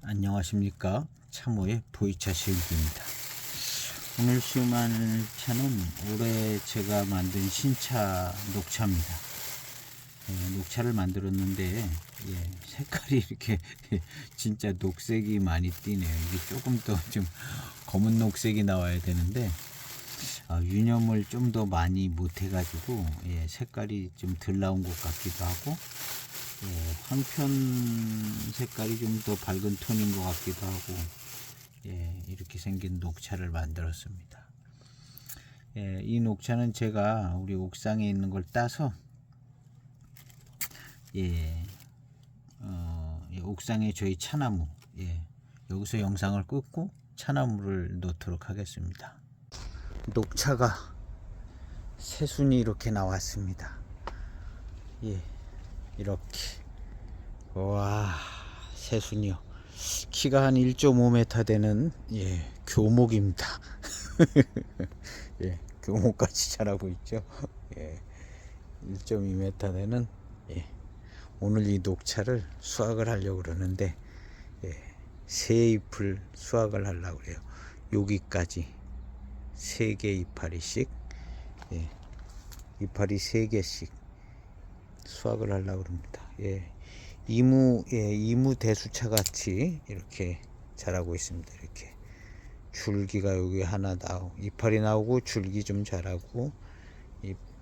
안녕하십니까. 참호의 보이차 시음기입니다. 오늘 시음할 차는 올해 제가 만든 신차 녹차입니다. 녹차를 만들었는데 색깔이 이렇게 진짜 녹색이 많이 띄네요. 이게 조금 더 좀 검은 녹색이 나와야 되는데 유념을 좀 더 많이 못 해가지고 색깔이 좀 덜 나온 것 같기도 하고 황편 색깔이 좀 더 밝은 톤인 것 같기도 하고 이렇게 생긴 녹차를 만들었습니다. 이 녹차는 제가 우리 옥상에 있는 걸 따서 옥상에 저희 차나무 여기서 영상을 끊고 차나무를 놓도록 하겠습니다. 녹차가 새순이 이렇게 나왔습니다. 이렇게 와 새순이요. 키가 한 1.5m 되는 교목입니다. 교목같이 자라고 있죠. 1.2m 되는 오늘 이 녹차를 수확을 하려고 그러는데 세 잎을 수확을 하려고 그래요. 여기까지 3개 이파리씩 이파리 3개씩 수확을 하려고 합니다. 이무 대수차 같이 이렇게 자라고 있습니다. 이렇게 줄기가 여기 하나 나오고 이파리 나오고 줄기 좀 자라고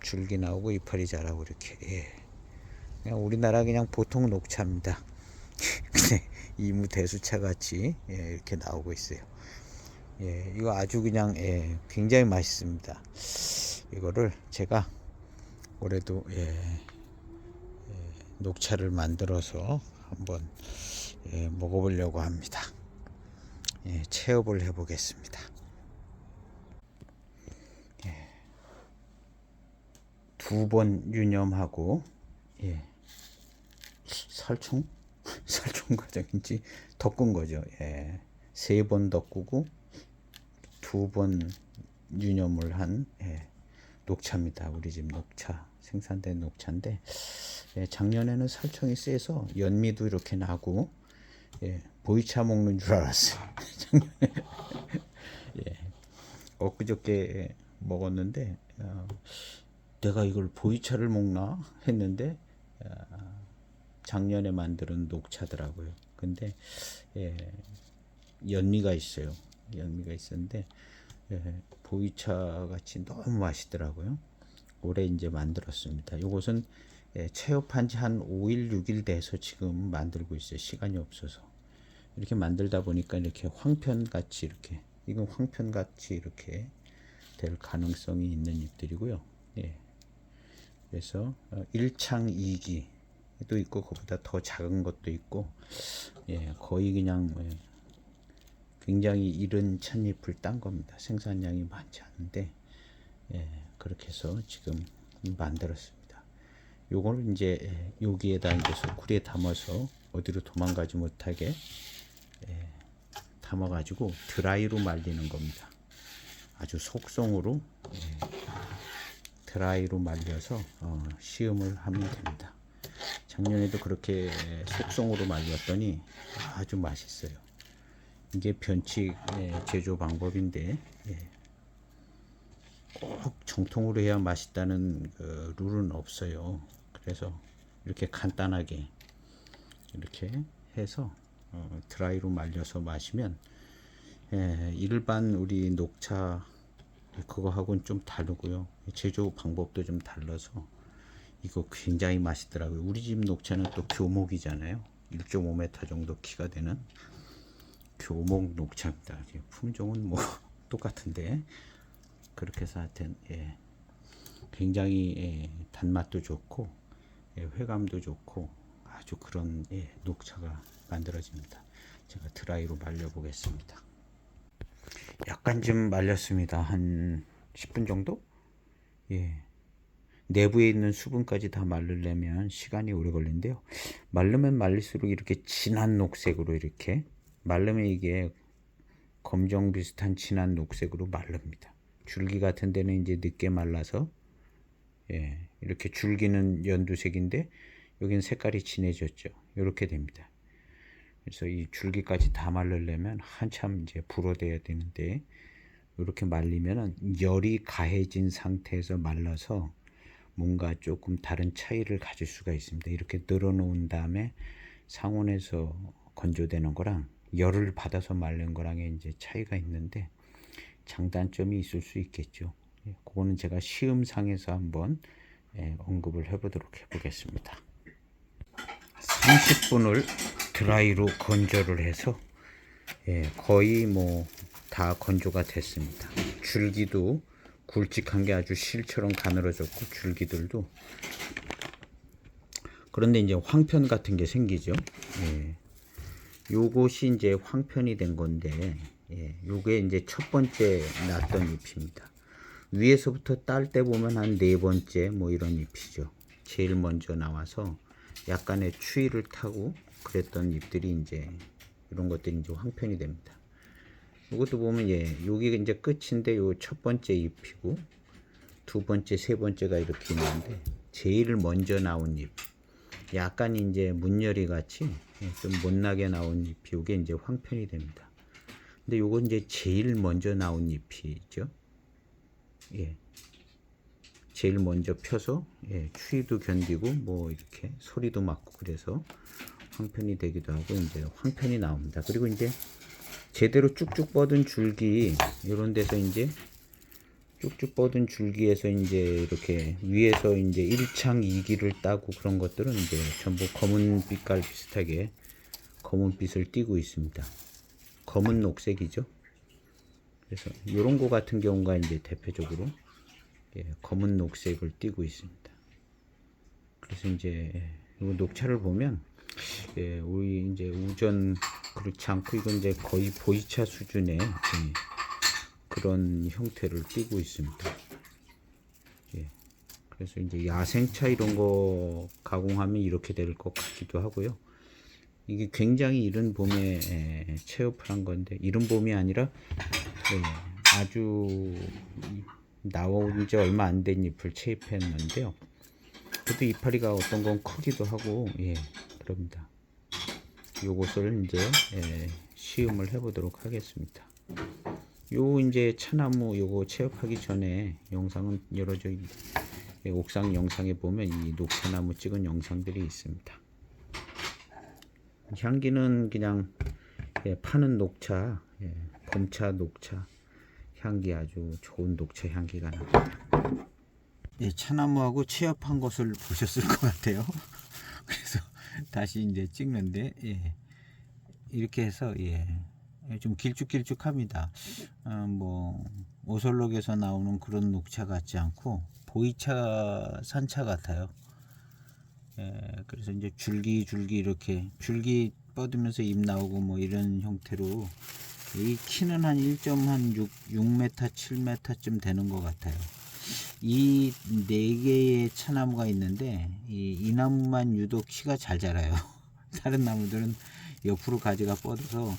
줄기 나오고 이파리 자라고 이렇게 그냥 우리나라 그냥 보통 녹차입니다. 근데 이무 대수차 같이 이렇게 나오고 있어요. 이거 아주 그냥 굉장히 맛있습니다. 이거를 제가 올해도 녹차를 만들어서 한번 먹어보려고 합니다. 체험을 해보겠습니다. 2번 유념하고 살충 과정인지 덮은 거죠. 3번 덮고 2번 유념을 한 녹차입니다. 우리 집 녹차 생산된 녹차인데 작년에는 살충이 세서 연미도 이렇게 나고 보이차 먹는 줄 알았어요. 작년에 엊그저께 먹었는데 내가 이걸 보이차를 먹나 했는데 작년에 만든 녹차더라고요. 근데 연미가 있어요. 연미가 있었는데 보이차 같이 너무 맛있더라고요. 올해 이제 만들었습니다. 이것은 체업한 지 한 5일 6일 돼서 지금 만들고 있어요. 시간이 없어서 이렇게 만들다 보니까 이렇게 황편같이 이건 황편같이 이렇게 될 가능성이 있는 잎들이고요. 그래서 1창 2기도 있고 그보다 더 작은 것도 있고 거의 그냥 굉장히 이른 찻잎을 딴 겁니다. 생산량이 많지 않은데 그렇게 해서 지금 만들었습니다. 요거를 이제 여기에다 이제 소쿠리에 담아서 어디로 도망가지 못하게 담아가지고 드라이로 말리는 겁니다. 아주 속성으로 드라이로 말려서 시음을 하면 됩니다. 작년에도 그렇게 속성으로 말렸더니 아주 맛있어요. 이게 변칙 제조 방법인데 꼭 정통으로 해야 맛있다는 그 룰은 없어요. 그래서 이렇게 간단하게 이렇게 해서 드라이로 말려서 마시면 일반 우리 녹차 그거하고는 좀 다르고요. 제조 방법도 좀 달라서 이거 굉장히 맛있더라고요. 우리 집 녹차는 또 교목이잖아요. 1.5m 정도 키가 되는 교목 녹차입니다. 품종은 뭐 똑같은데 그렇게 해서 하여튼 굉장히 단맛도 좋고 회감도 좋고 아주 그런 녹차가 만들어집니다. 제가 드라이로 말려 보겠습니다. 약간 좀 말렸습니다. 한 10분 정도? 내부에 있는 수분까지 다 말리려면 시간이 오래 걸린대요. 마르면 말릴수록 이렇게 진한 녹색으로 이렇게 마르면 이게 검정 비슷한 진한 녹색으로 마릅니다. 줄기 같은 데는 이제 늦게 말라서 이렇게 줄기는 연두색인데 여기는 색깔이 진해졌죠. 이렇게 됩니다. 그래서 이 줄기까지 다 말르려면 한참 이제 불어대야 되는데, 이렇게 말리면은 열이 가해진 상태에서 말라서 뭔가 조금 다른 차이를 가질 수가 있습니다. 이렇게 늘어놓은 다음에 상온에서 건조되는 거랑 열을 받아서 말린 거랑의 이제 차이가 있는데 장단점이 있을 수 있겠죠. 그거는 제가 시음상에서 한번 언급을 해보도록 해보겠습니다. 30분을 드라이로 건조를 해서 거의 뭐 다 건조가 됐습니다. 줄기도 굵직한 게 아주 실처럼 가늘어졌고, 줄기들도. 그런데 이제 황편 같은 게 생기죠. 요것이 이제 황편이 된 건데, 요게 이제 첫 번째 났던 잎입니다. 위에서부터 딸 때 보면 한 네 번째 뭐 이런 잎이죠. 제일 먼저 나와서 약간의 추위를 타고 그랬던 잎들이 이제 이런 것들이 이제 황편이 됩니다. 이것도 보면 여기 이제 끝인데 요 첫 번째 잎이고 두 번째, 세 번째가 이렇게 있는데 제일 먼저 나온 잎, 약간 이제 문열이 같이 좀 못나게 나온 잎이 요게 이제 황편이 됩니다. 근데 요건 이제 제일 먼저 나온 잎이죠. 제일 먼저 펴서 추위도 견디고 뭐 이렇게 소리도 막고 그래서 황편이 되기도 하고 이제 황편이 나옵니다. 그리고 이제 제대로 쭉쭉 뻗은 줄기 이런 데서 이제 쭉쭉 뻗은 줄기에서 이제 이렇게 위에서 이제 1창 2기를 따고 그런 것들은 이제 전부 검은 빛깔 비슷하게 검은빛을 띠고 있습니다. 검은 녹색이죠. 그래서 이런 거 같은 경우가 이제 대표적으로 검은 녹색을 띠고 있습니다. 그래서 이제 이 녹차를 보면 우리 이제 우전 그렇지 않고 이건 이제 거의 보이차 수준의 그런 형태를 띠고 있습니다. 그래서 이제 야생차 이런 거 가공하면 이렇게 될 것 같기도 하고요. 이게 굉장히 이른 봄에 체업을 한 건데, 이른 봄이 아니라 아주 나온 지 얼마 안 된 잎을 체입했는데요. 그래도 이파리가 어떤 건 크기도 하고 그럽니다. 요것을 이제 시음을 해보도록 하겠습니다. 요 이제 차나무 요거 체업하기 전에 영상은 여러 옥상 영상에 보면 이 녹차나무 찍은 영상들이 있습니다. 향기는 그냥 파는 녹차, 봄차 녹차 향기, 아주 좋은 녹차 향기가 납니다. 차나무하고 체업한 것을 보셨을 것 같아요. 그래서 다시 이제 찍는데 이렇게 해서 좀 길쭉길쭉합니다. 뭐 오설록에서 나오는 그런 녹차 같지 않고 보이차 산차 같아요. 그래서 이제 줄기 이렇게 줄기 뻗으면서 잎 나오고 뭐 이런 형태로 이 키는 한 1.6m, 7m쯤 되는 것 같아요. 이 4개의 차나무가 있는데 이 나무만 유독 키가 잘 자라요. 다른 나무들은 옆으로 가지가 뻗어서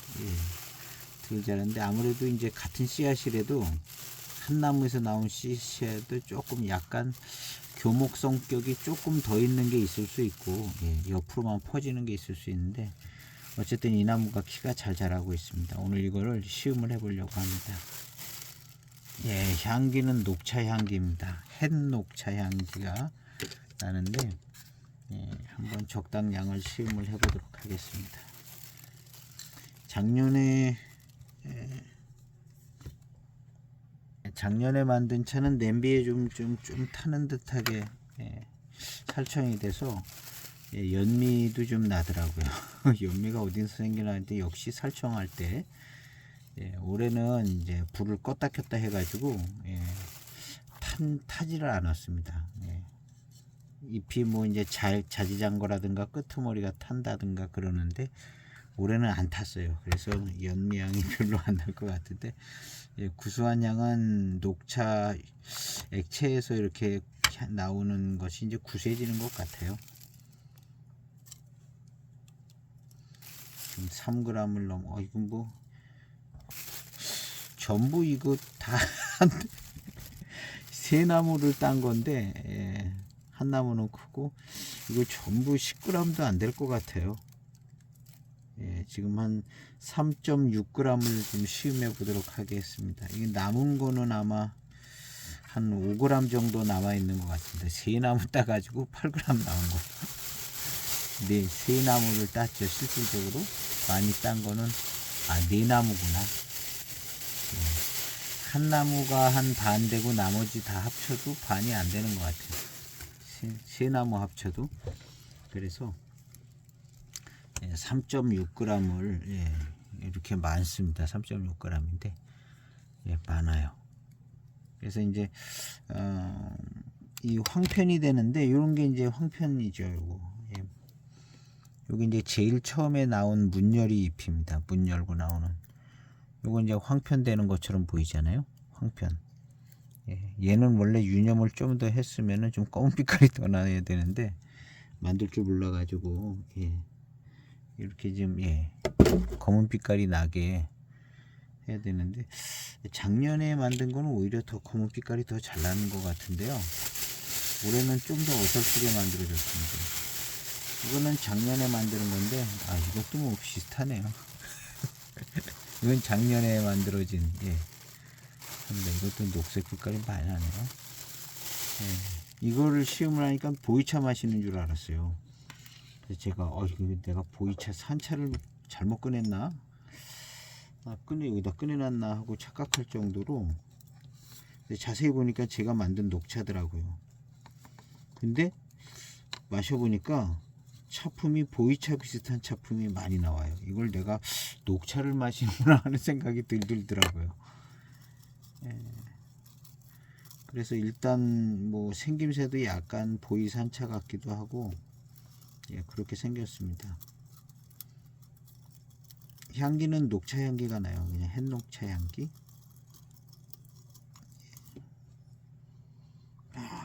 덜 자라는데, 아무래도 이제 같은 씨앗이라도 한 나무에서 나온 씨앗도 조금 약간 교목 성격이 조금 더 있는 게 있을 수 있고 옆으로만 퍼지는 게 있을 수 있는데, 어쨌든 이 나무가 키가 잘 자라고 있습니다. 오늘 이거를 시음을 해보려고 합니다. 향기는 녹차 향기입니다. 햇 녹차 향기가 나는데 한번 적당량을 시음을 해보도록 하겠습니다. 작년에 만든 차는 냄비에 좀 타는 듯하게 살청이 돼서 연미도 좀 나더라고요. 연미가 어디서 생기나 했는데 역시 살청할 때 올해는 이제 불을 껐다 켰다 해가지고 타지를 않았습니다. 잎이 뭐 이제 자지장거라든가 끄트머리가 탄다든가 그러는데 올해는 안 탔어요. 그래서 연미향이 별로 안 날 것 같은데, 구수한 향은 녹차 액체에서 이렇게 나오는 것이 이제 구수해지는 것 같아요. 지금 3g을 넘어. 이건 뭐 전부 이거 다 세 나무를 딴 건데 한 나무는 크고 이거 전부 10g도 안 될 것 같아요. 예, 지금 한 3.6g을 좀 시음해 보도록 하겠습니다. 이게 남은 거는 아마 한 5g 정도 남아 있는 것 같습니다. 세 나무 따가지고 8g 나온 거예요. 네, 세 나무를 땄죠. 실질적으로 많이 딴 거는 네 나무구나. 예, 한 나무가 한 반 되고 나머지 다 합쳐도 반이 안 되는 것 같아요. 세 나무 합쳐도. 그래서 3.6g을 이렇게 많습니다. 3.6g인데 많아요. 그래서 이제 이 황편이 되는데 이런 게 이제 황편이죠. 요게 이제 제일 처음에 나온 문열이 잎입니다. 문 열고 나오는 요거 이제 황편 되는 것처럼 보이잖아요. 황편. 얘는 원래 유념을 좀 더 했으면은 좀 검은 빛깔이 더 나야 되는데 만들 줄 몰라가지고 이렇게 좀 검은 빛깔이 나게 해야 되는데 작년에 만든 거는 오히려 더 검은 빛깔이 더 잘 나는 것 같은데요. 올해는 좀 더 어설프게 만들어졌습니다. 이거는 작년에 만드는 건데 이것도 뭐 비슷하네요. 이건 작년에 만들어진 근데 이것도 녹색 빛깔이 많이 나네요. 이거를 시음을 하니까 보이차 마시는 줄 알았어요. 그래서 제가 이거 내가 보이차 산차를 잘못 꺼냈나? 여기다 꺼내놨나 하고 착각할 정도로 자세히 보니까 제가 만든 녹차더라고요. 근데 마셔보니까 차품이 보이차 비슷한 차품이 많이 나와요. 이걸 내가 녹차를 마시는구나 하는 생각이 들더라고요. 그래서 일단 뭐 생김새도 약간 보이산차 같기도 하고 그렇게 생겼습니다. 향기는 녹차 향기가 나요. 그냥 햇녹차 향기.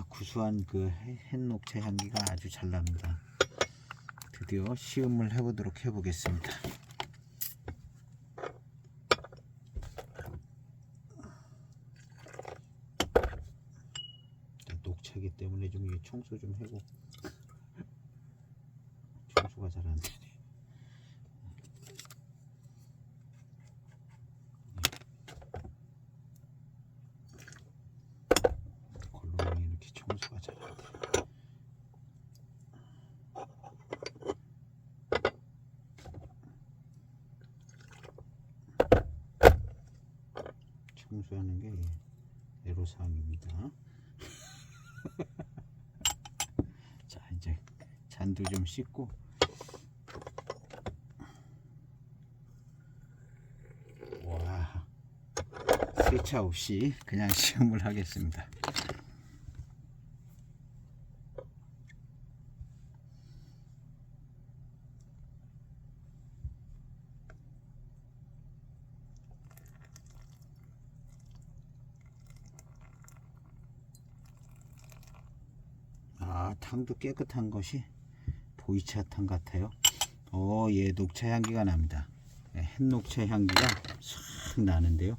구수한 그 햇녹차 향기가 아주 잘 납니다. 드디어 시음을 해보겠습니다. 녹차기 때문에 좀 청소 좀 하고 청소가 잘 안 되네. 걸롱이 이렇게 청소가 잘 안 돼. 청소하는 게 애로사항입니다. 자, 이제 잔도 좀 씻고 세차 없이 그냥 시음을 하겠습니다. 탕도 깨끗한 것이 보이차 탕 같아요. 예, 녹차 향기가 납니다. 햇녹차 향기가 싹 나는데요.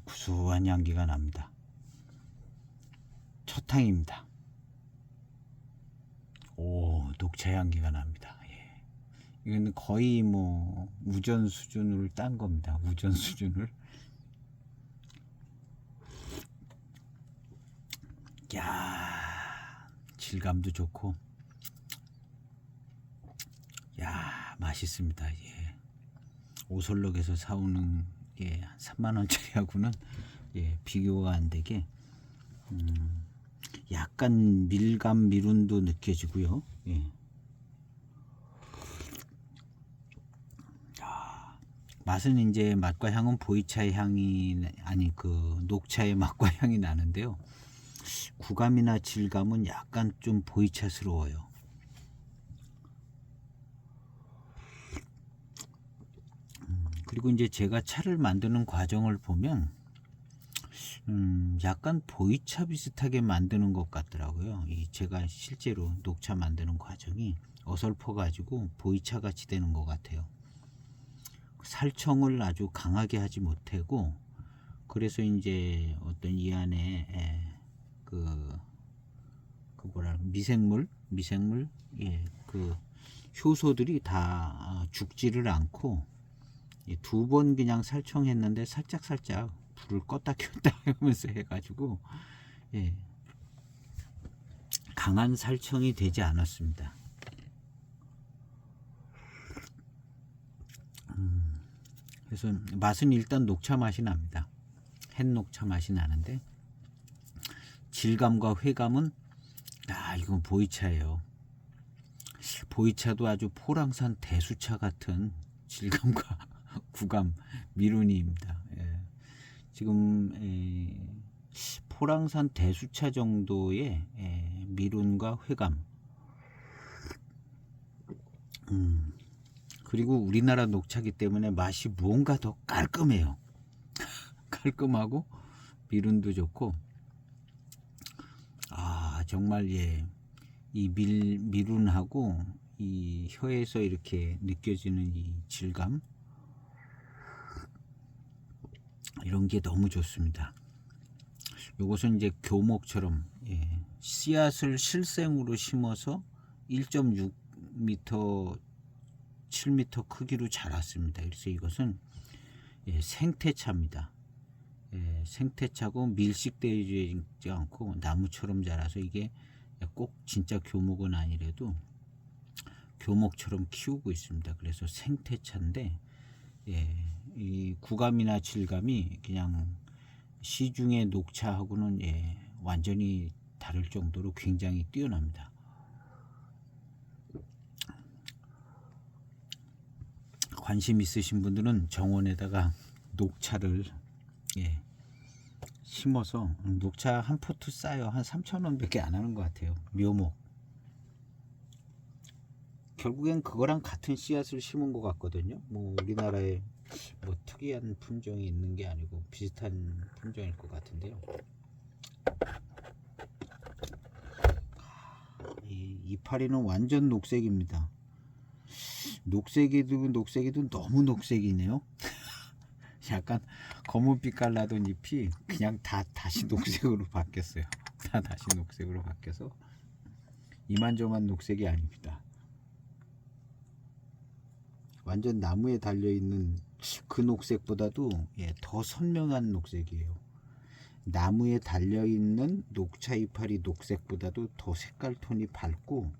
구수한 향기가 납니다. 첫 탕입니다. 녹차 향기가 납니다. 이건 거의 뭐 우전 수준으로 딴 겁니다. 우전 수준을. 질감도 좋고 맛있습니다. 오설록에서 사오는 한 3만원짜리하고는 비교가 안 되게 약간 밀감 미룬도 느껴지고요. 맛은 이제 맛과 향은 보이차의 향이 그 녹차의 맛과 향이 나는데요. 구감이나 질감은 약간 좀 보이차스러워요. 그리고 이제 제가 차를 만드는 과정을 보면 약간 보이차 비슷하게 만드는 것 같더라고요. 제가 실제로 녹차 만드는 과정이 어설퍼 가지고 보이차 같이 되는 것 같아요. 살청을 아주 강하게 하지 못하고, 그래서 이제 어떤 이 안에 미생물 그 효소들이 다 죽지를 않고 두 번 그냥 살청했는데 살짝 불을 껐다 켰다 하면서 해가지고 예, 강한 살청이 되지 않았습니다. 그래서 맛은 일단 녹차 맛이 납니다. 햇녹차 맛이 나는데 질감과 회감은 이건 보이차예요. 보이차도 아주 포랑산 대수차 같은 질감과 구감 미루니입니다. 예. 지금 포랑산 대수차 정도의 미룬과 회감. 그리고 우리나라 녹차기 때문에 맛이 뭔가 더 깔끔해요. 깔끔하고 미룬도 좋고 정말 이 미룬하고 이 혀에서 이렇게 느껴지는 이 질감 이런 게 너무 좋습니다. 요것은 이제 교목처럼 씨앗을 실생으로 심어서 1.6m 7m 크기로 자랐습니다. 그래서 이것은 생태차입니다. 생태차고 밀식되지 않고 나무처럼 자라서 이게 꼭 진짜 교목은 아니래도 교목처럼 키우고 있습니다. 그래서 생태차인데 이 구감이나 질감이 그냥 시중의 녹차하고는 완전히 다를 정도로 굉장히 뛰어납니다. 관심 있으신 분들은 정원에다가 녹차를 심어서 녹차 한 포트 싸요. 한 3,000원 밖에 안 하는 것 같아요. 묘목. 결국엔 그거랑 같은 씨앗을 심은 것 같거든요. 뭐 우리나라에 뭐 특이한 품종이 있는 게 아니고 비슷한 품종일 것 같은데요. 이 이파리는 완전 녹색입니다. 녹색이도 너무 녹색이네요. 약간 검은빛 깔라던 잎이 그냥 다시 녹색으로 바뀌었어요. 다시 녹색으로 바뀌어서 이만저만 녹색이 아닙니다. 완전 나무에 달려있는 그 녹색보다도 더 선명한 녹색이에요. 나무에 달려있는 녹차 이파리 녹색보다도 더 색깔 톤이 밝고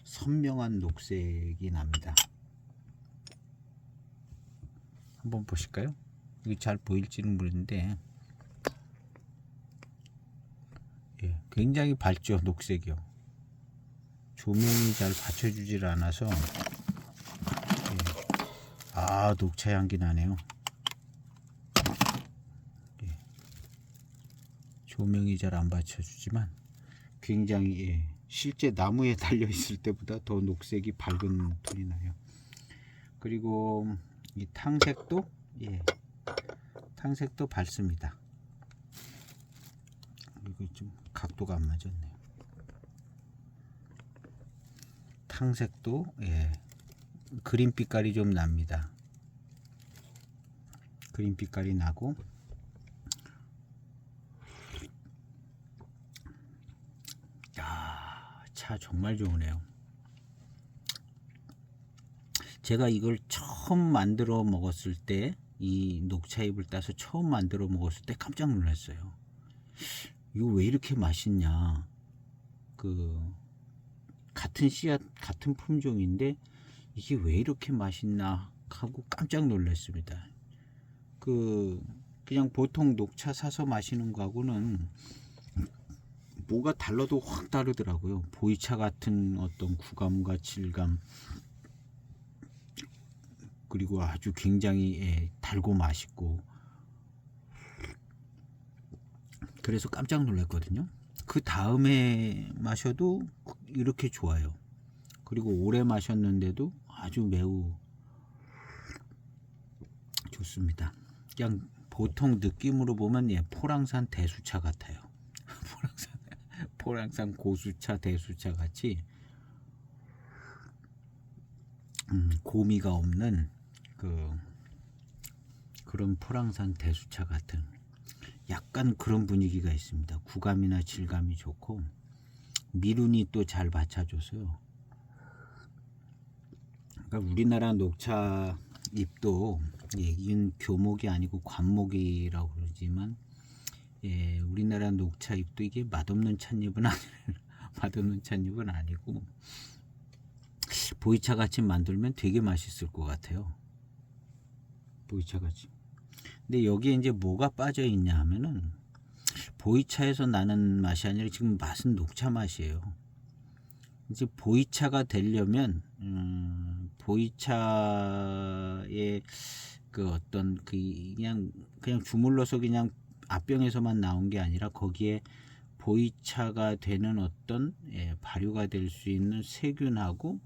선명한 녹색이 납니다. 한번 보실까요? 이게 잘 보일지는 모르는데 굉장히 밝죠. 녹색이요. 조명이 잘 받쳐주질 않아서 녹차 향기 나네요. 조명이 잘 안 받쳐주지만 굉장히 실제 나무에 달려 있을 때보다 더 녹색이 밝은 톤이 나요. 그리고 이 탕색도 탕색도 밝습니다. 이거 좀 각도가 안 맞았네요. 탕색도 그린 빛깔이 좀 납니다. 그린 빛깔이 나고 차 정말 좋으네요. 제가 이걸 처음 만들어 먹었을 때, 이 녹차잎을 따서 처음 만들어 먹었을 때 깜짝 놀랐어요. 이거 왜 이렇게 맛있냐. 같은 씨앗, 같은 품종인데 이게 왜 이렇게 맛있나 하고 깜짝 놀랐습니다. 그냥 보통 녹차 사서 마시는 거하고는 뭐가 달라도 확 다르더라고요. 보이차 같은 어떤 구감과 질감, 그리고 아주 굉장히 달고 맛있고, 그래서 깜짝 놀랐거든요. 그 다음에 마셔도 이렇게 좋아요. 그리고 오래 마셨는데도 아주 매우 좋습니다. 그냥 보통 느낌으로 보면 포랑산 대수차 같아요. 포랑산 고수차 대수차 같이 고미가 없는 그런 포랑산 대수차 같은 약간 그런 분위기가 있습니다. 구감이나 질감이 좋고 미룬이 또 잘 받쳐줘서요. 그러니까 우리나라 녹차 잎도 이건 교목이 아니고 관목이라고 그러지만 우리나라 녹차 잎도 이게 맛없는 찻잎은 맛없는 찻잎은 아니고 보이차 같이 만들면 되게 맛있을 것 같아요. 보이차 같이. 근데 여기에 이제 뭐가 빠져 있냐 하면은 보이차에서 나는 맛이 아니라 지금 맛은 녹차 맛이에요. 이제 보이차가 되려면 보이차의 그 어떤 그 그냥 주물러서 그냥 앞병에서만 나온 게 아니라 거기에 보이차가 되는 어떤 발효가 될 수 있는 세균하고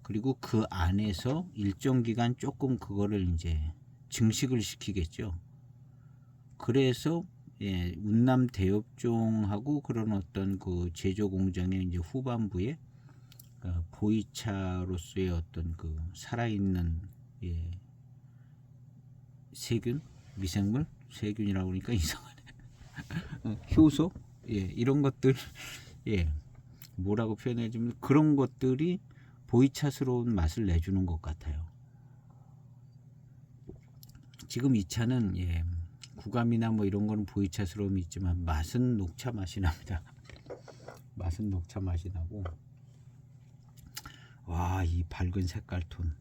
그리고 그 안에서 일정 기간 조금 그거를 이제 증식을 시키겠죠. 그래서 운남 대엽종하고 그런 어떤 그 제조 공장의 이제 후반부에 보이차로서의 어떤 그 살아있는 세균, 미생물, 세균이라고 그러니까 이상하네. 효소, 이런 것들, 뭐라고 표현해주면 그런 것들이 보이차스러운 맛을 내주는 것 같아요. 지금 이 차는 구감이나 뭐 이런 거는 보이차스러움이 있지만 맛은 녹차 맛이 납니다. 맛은 녹차 맛이 나고, 와, 이 밝은 색깔 톤,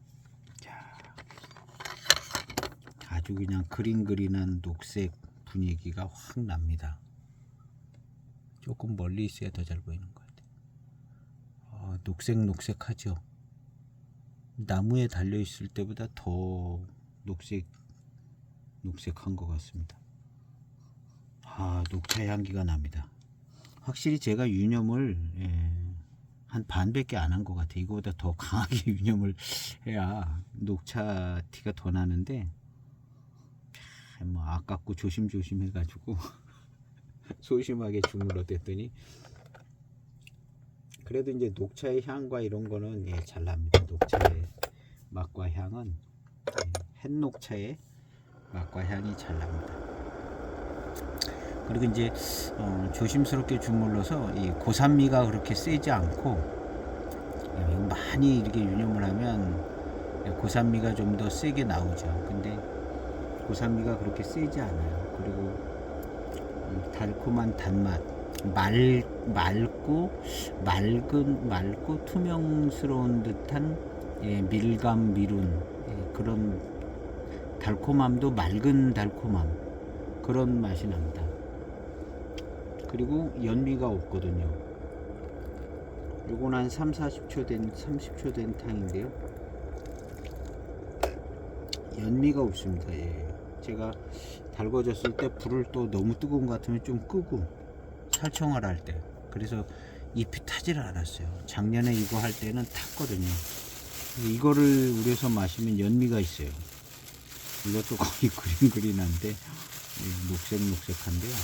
아주 그냥 그린그린한 녹색 분위기가 확 납니다. 조금 멀리 있어야 더 잘 보이는 것 같아요. 녹색하죠. 나무에 달려 있을 때보다 더 녹색한 것 같습니다. 녹차 향기가 납니다. 확실히 제가 유념을 한 반밖에 안 한 것 같아요. 이거보다 더 강하게 유념을 해야 녹차 티가 더 나는데 뭐 아깝고 조심조심 해가지고 소심하게 주물러댔더니 그래도 이제 녹차의 향과 이런 거는 잘 납니다. 녹차의 맛과 향은 햇녹차의 맛과 향이 잘 납니다. 그리고 이제 조심스럽게 주물러서 이 고산미가 그렇게 세지 않고 많이 이렇게 유념을 하면 고산미가 좀 더 세게 나오죠. 근데 고산미가 그렇게 세지 않아요. 그리고 달콤한 단맛, 맑고 투명스러운 듯한 밀감 미룬 그런 달콤함도 맑은 달콤함 그런 맛이 납니다. 그리고 연미가 없거든요. 요건 한 30초 된 탕인데요. 연미가 없습니다. 제가 달궈졌을 때 불을 또 너무 뜨거운 것 같으면 좀 끄고 살청을 할 때 그래서 잎이 타지를 않았어요. 작년에 이거 할 때는 탔거든요. 이거를 우려서 마시면 연미가 있어요. 이것도 거의 그린그린한데 녹색한데요.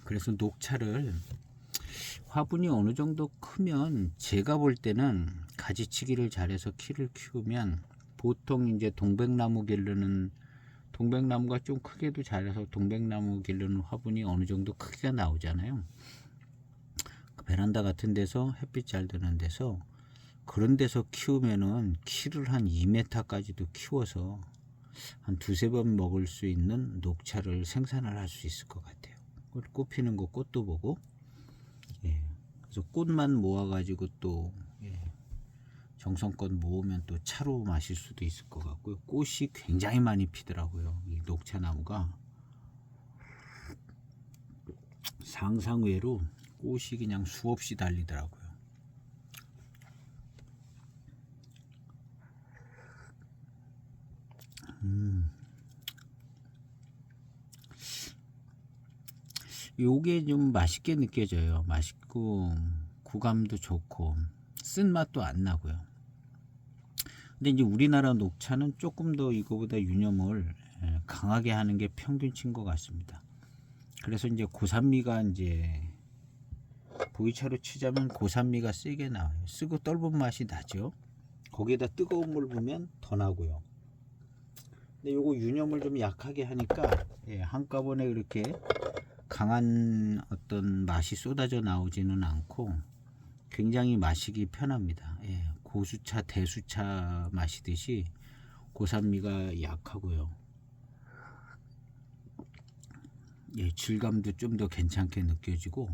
그래서 녹차를 화분이 어느 정도 크면 제가 볼 때는 가지치기를 잘해서 키를 키우면 보통 이제 동백나무가 좀 크게도 잘해서 동백나무 기르는 화분이 어느 정도 크기가 나오잖아요. 베란다 같은 데서 햇빛 잘 드는 데서 그런 데서 키우면은 키를 한 2m까지도 키워서 한 두세 번 먹을 수 있는 녹차를 생산을 할 수 있을 것 같아요. 꽃 피는 거 꽃도 보고 그래서 꽃만 모아가지고 또 정성껏 모으면 또 차로 마실 수도 있을 것 같고요. 꽃이 굉장히 많이 피더라고요. 이 녹차나무가 상상외로 꽃이 그냥 수없이 달리더라고요. 요게 좀 맛있게 느껴져요. 맛있고 구감도 좋고 쓴맛도 안 나고요. 근데 이제 우리나라 녹차는 조금 더 이거보다 유념을 강하게 하는 게 평균치인 것 같습니다. 그래서 이제 고산미가 이제 보이차로 치자면 고산미가 세게 나와요. 쓰고 떫은 맛이 나죠. 거기에다 뜨거운 물 부으면 더 나고요. 근데 요거 유념을 좀 약하게 하니까 한꺼번에 이렇게 강한 어떤 맛이 쏟아져 나오지는 않고 굉장히 마시기 편합니다. 예, 고수차, 대수차 마시듯이 고산미가 약하고요. 예, 질감도 좀 더 괜찮게 느껴지고,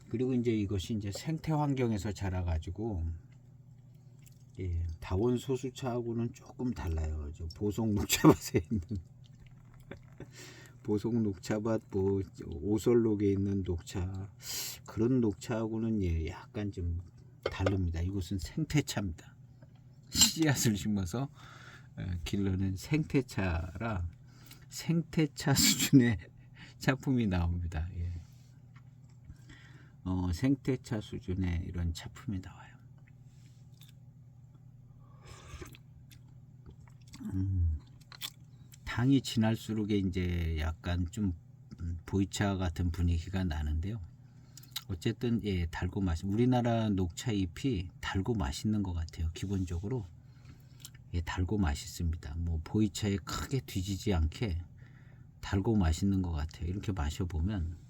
그리고 이제 이것이 이제 생태 환경에서 자라가지고, 예, 다원 소수차하고는 조금 달라요. 저 보성 녹차밭에 있는 보성 녹차밭, 뭐 오설록에 있는 녹차, 그런 녹차하고는 예, 약간 좀 다릅니다. 이것은 생태차입니다. 씨앗을 심어서 길러낸 생태차라 생태차 수준의 차품이 나옵니다. 예. 생태차 수준의 이런 차품이 나와요. 당이 지날수록 이제 약간 좀 보이차 같은 분위기가 나는데요. 어쨌든 예, 달고 우리나라 녹차 잎이 달고 맛있는 것 같아요. 기본적으로 예, 달고 맛있습니다. 뭐 보이차에 크게 뒤지지 않게 달고 맛있는 것 같아요. 이렇게 마셔보면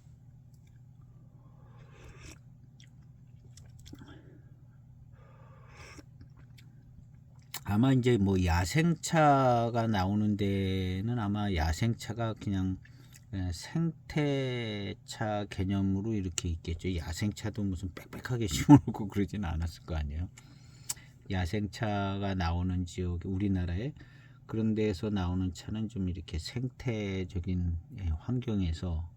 아마 이제 뭐 야생차가 나오는 데는 아마 야생차가 그냥 생태차 개념으로 이렇게 있겠죠. 야생차도 무슨 빽빽하게 심어놓고 그러지는 않았을 거 아니에요. 야생차가 나오는 지역, 우리나라에 그런 데에서 나오는 차는 좀 이렇게 생태적인 환경에서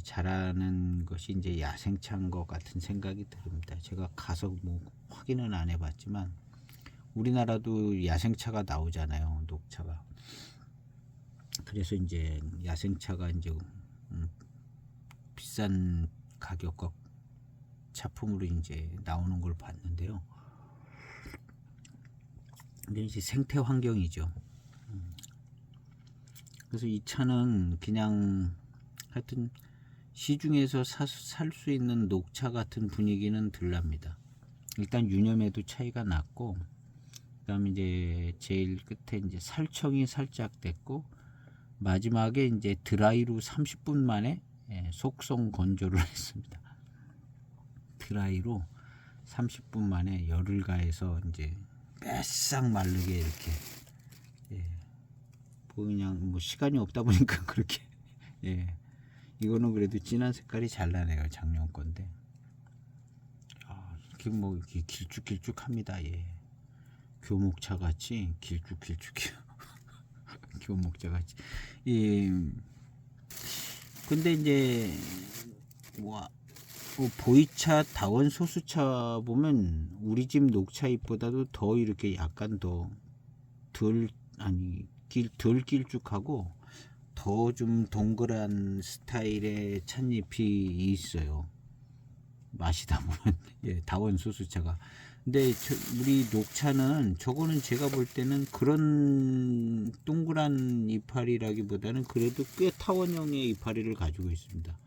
자라는 것이 이제 야생차인 것 같은 생각이 듭니다. 제가 가서 뭐 확인은 안 해봤지만 우리나라도 야생차가 나오잖아요, 녹차가. 그래서 이제 야생차가 이제 비싼 가격과 차품으로 이제 나오는 걸 봤는데요. 근데 이제 생태 환경이죠. 그래서 이 차는 그냥 하여튼 시중에서 살 수 있는 녹차 같은 분위기는 덜 납니다. 일단 유념에도 차이가 났고, 그다음에 이제 제일 끝에 이제 살청이 살짝 됐고, 마지막에 이제 드라이로 30분 만에 속성 건조를 했습니다. 드라이로 30분 만에 열을 가해서 이제 빼싹 마르게 이렇게 뭐 그냥 뭐 시간이 없다 보니까 그렇게 이거는 그래도 진한 색깔이 잘 나네요. 작년 건데 이렇게 뭐 이렇게 길쭉길쭉합니다. 예. 교목차 같이 길쭉길쭉해요. 교목차 같이. 근데 이제 뭐 보이차, 다원 소수차 보면 우리 집 녹차 잎보다도 더 이렇게 약간 더 덜 길쭉하고 더 좀 동그란 스타일의 찻잎이 있어요. 마시다 보면 예, 다원 소수차가. 근데 우리 녹차는 저거는 제가 볼 때는 그런 동그란 이파리라기보다는 그래도 꽤 타원형의 이파리를 가지고 있습니다.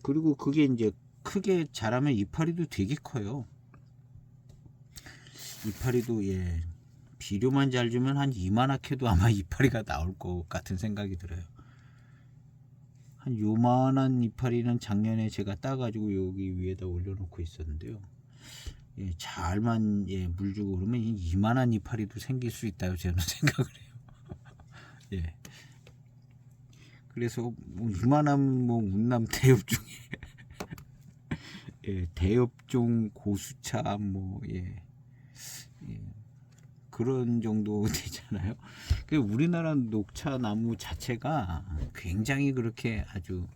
그리고 그게 이제 크게 자라면 이파리도 되게 커요. 이파리도 예, 비료만 잘 주면 한 이만하게도 아마 이파리가 나올 것 같은 생각이 들어요. 한 요만한 이파리는 작년에 제가 따가지고 여기 위에다 올려놓고 있었는데요. 예, 잘만 물 주고 그러면 이만한 이파리도 생길 수 있다고 저는 생각을 해요. 예. 그래서 뭐 이만한 뭐 운남 대엽 중에 대엽종 고수차 뭐 그런 정도 되잖아요. 우리나라 녹차 나무 자체가 굉장히 그렇게 아주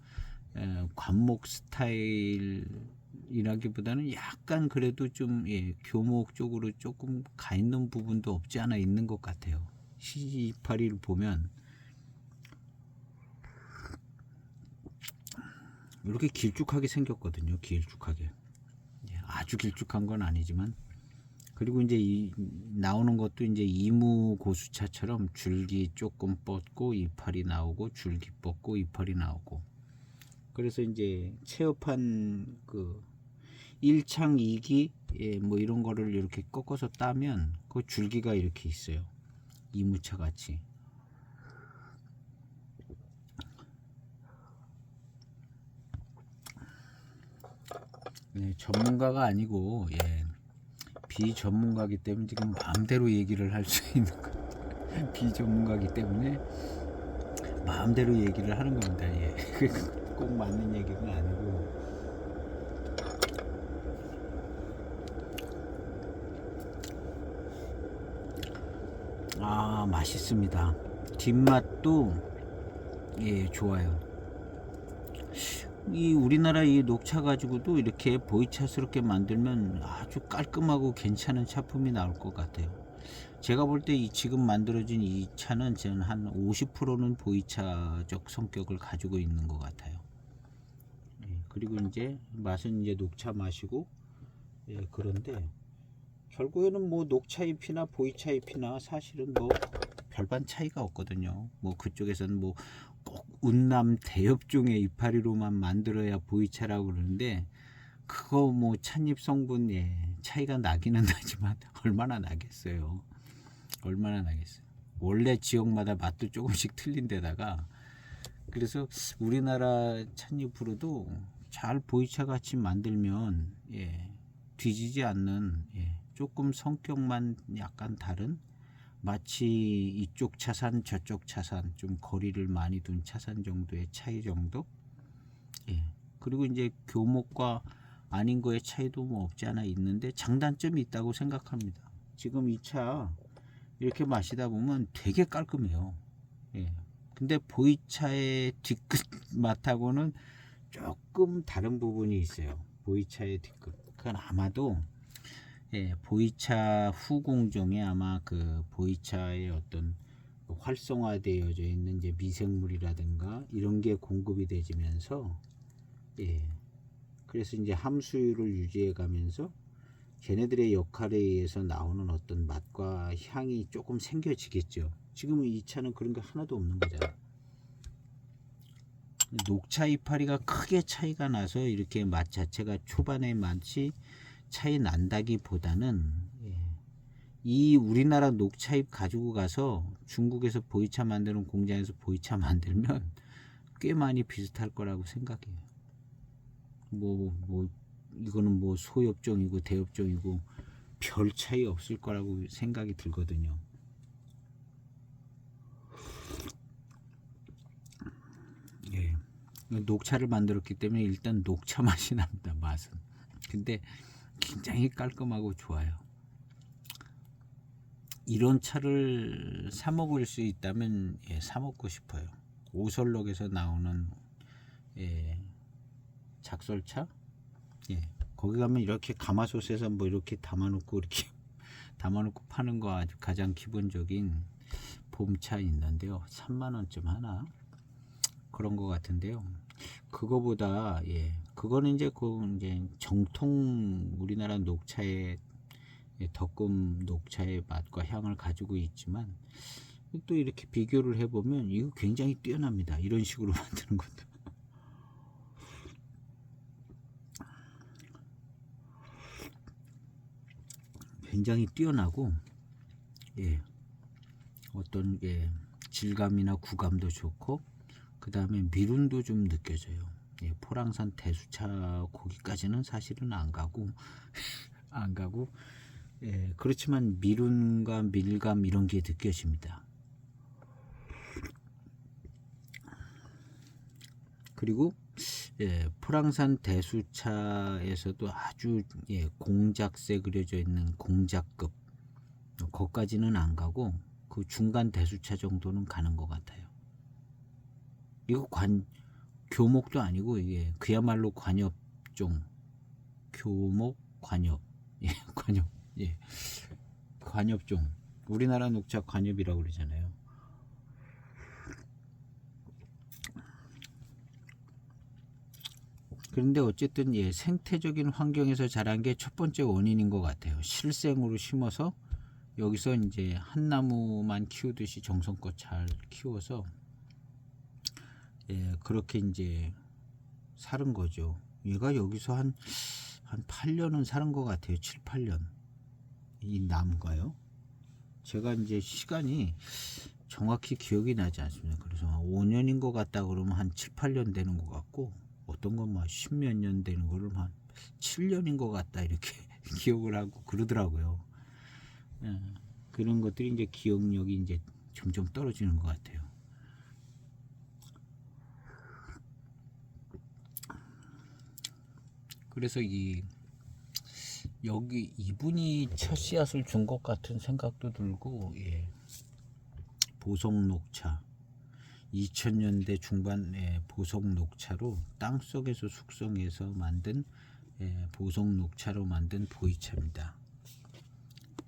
관목 스타일이라기보다는 약간 그래도 좀 교목 쪽으로 조금 가 있는 부분도 없지 않아 있는 것 같아요. 시파리를 보면 이렇게 길쭉하게 생겼거든요. 길쭉하게. 아주 길쭉한 건 아니지만. 그리고 이제 나오는 것도 이제 이무 고수차처럼 줄기 조금 뻗고 이파리 나오고 줄기 뻗고 이파리 나오고. 그래서 이제 체업한 그 1창 2기 뭐 이런 거를 이렇게 꺾어서 따면 그 줄기가 이렇게 있어요. 이무차 같이. 전문가가 아니고 비전문가기 때문에 지금 마음대로 얘기를 할 수 있는 거. 비전문가기 때문에 마음대로 얘기를 하는 겁니다. 꼭 맞는 얘기는 아니고. 맛있습니다. 뒷맛도 좋아요. 이 우리나라 이 녹차 가지고도 이렇게 보이차스럽게 만들면 아주 깔끔하고 괜찮은 차품이 나올 것 같아요. 제가 볼 때 지금 만들어진 이 차는 저는 한 50%는 보이차적 성격을 가지고 있는 것 같아요. 그리고 이제 맛은 이제 녹차 맛이고, 그런데 결국에는 뭐 녹차 잎이나 보이차 잎이나 사실은 뭐 별반 차이가 없거든요. 뭐 그쪽에서는 뭐 꼭 운남 대엽종의 이파리로만 만들어야 보이차라고 그러는데, 그거 뭐 찻잎 성분 차이가 나기는 나지만 얼마나 나겠어요. 얼마나 나겠어요. 원래 지역마다 맛도 조금씩 틀린 데다가, 그래서 우리나라 찻잎으로도 잘 보이차 같이 만들면 뒤지지 않는, 조금 성격만 약간 다른, 마치 이쪽 차산 저쪽 차산 좀 거리를 많이 둔 차산 정도의 차이 정도. 그리고 이제 교목과 아닌 거의 차이도 뭐 없지 않아 있는데 장단점이 있다고 생각합니다. 지금 이 차 이렇게 마시다 보면 되게 깔끔해요. 근데 보이차의 뒤끝 맛하고는 조금 다른 부분이 있어요. 보이차의 뒤끝. 그건 아마도 보이차 후공정에 아마 그 보이차의 어떤 활성화되어져 있는 이제 미생물이라든가 이런 게 공급이 되지면서, 그래서 이제 함수율을 유지해 가면서 걔네들의 역할에 의해서 나오는 어떤 맛과 향이 조금 생겨지겠죠. 지금 이 차는 그런 게 하나도 없는 거잖아요. 녹차 이파리가 크게 차이가 나서 이렇게 맛 자체가 초반의 맛이 차이 난다기보다는, 이 우리나라 녹차잎 가지고 가서 중국에서 보이차 만드는 공장에서 보이차 만들면 꽤 많이 비슷할 거라고 생각해요. 이거는 뭐 소엽종이고 대엽종이고 별 차이 없을 거라고 생각이 들거든요. 녹차를 만들었기 때문에 일단 녹차 맛이 납니다. 맛은. 근데 굉장히 깔끔하고 좋아요. 이런 차를 사 먹을 수 있다면 사 먹고 싶어요. 오설록에서 나오는 작설차, 거기 가면 이렇게 가마솥에서 뭐 이렇게 담아놓고 이렇게 담아놓고 파는 거 아주 가장 기본적인 봄차 있는데요. 3만원쯤 하나 그런 거 같은데요. 그거보다 그거는 이제 이제 정통 우리나라 녹차의 덕금 녹차의 맛과 향을 가지고 있지만, 또 이렇게 비교를 해보면 이거 굉장히 뛰어납니다. 이런 식으로 만드는 것도. 굉장히 뛰어나고, 어떤 질감이나 구감도 좋고, 그 다음에 미룬도 좀 느껴져요. 포랑산 대수차 거기까지는 사실은 안 가고 그렇지만 미룬과 밀감 이런 게 느껴집니다. 그리고 포랑산 대수차에서도 아주 공작새 그려져 있는 공작급, 거기까지는 안 가고 그 중간 대수차 정도는 가는 것 같아요. 이거 교목도 아니고 이게 그야말로 관엽종, 교목 관엽, 관엽, 관엽종. 우리나라 녹차 관엽이라고 그러잖아요. 그런데 어쨌든 생태적인 환경에서 자란 게 첫 번째 원인인 것 같아요. 실생으로 심어서 여기서 이제 한 나무만 키우듯이 정성껏 잘 키워서 그렇게 이제 사는 거죠. 얘가 여기서 한 8년은 사는 것 같아요. 7, 8년. 이 나무가요. 제가 이제 시간이 정확히 기억이 나지 않습니다. 그래서 5년인 것 같다 그러면 한 7, 8년 되는 것 같고, 어떤 건 뭐 10몇 년 되는 거를 한 7년인 것 같다 이렇게 기억을 하고 그러더라고요. 그런 것들이 이제 기억력이 이제 점점 떨어지는 것 같아요. 그래서 여기 이분이 첫 씨앗을 준 것 같은 생각도 들고, 예. 보석녹차 2000년대 중반에 보석녹차로 땅속에서 숙성해서 만든 보석녹차로 만든 보이차입니다.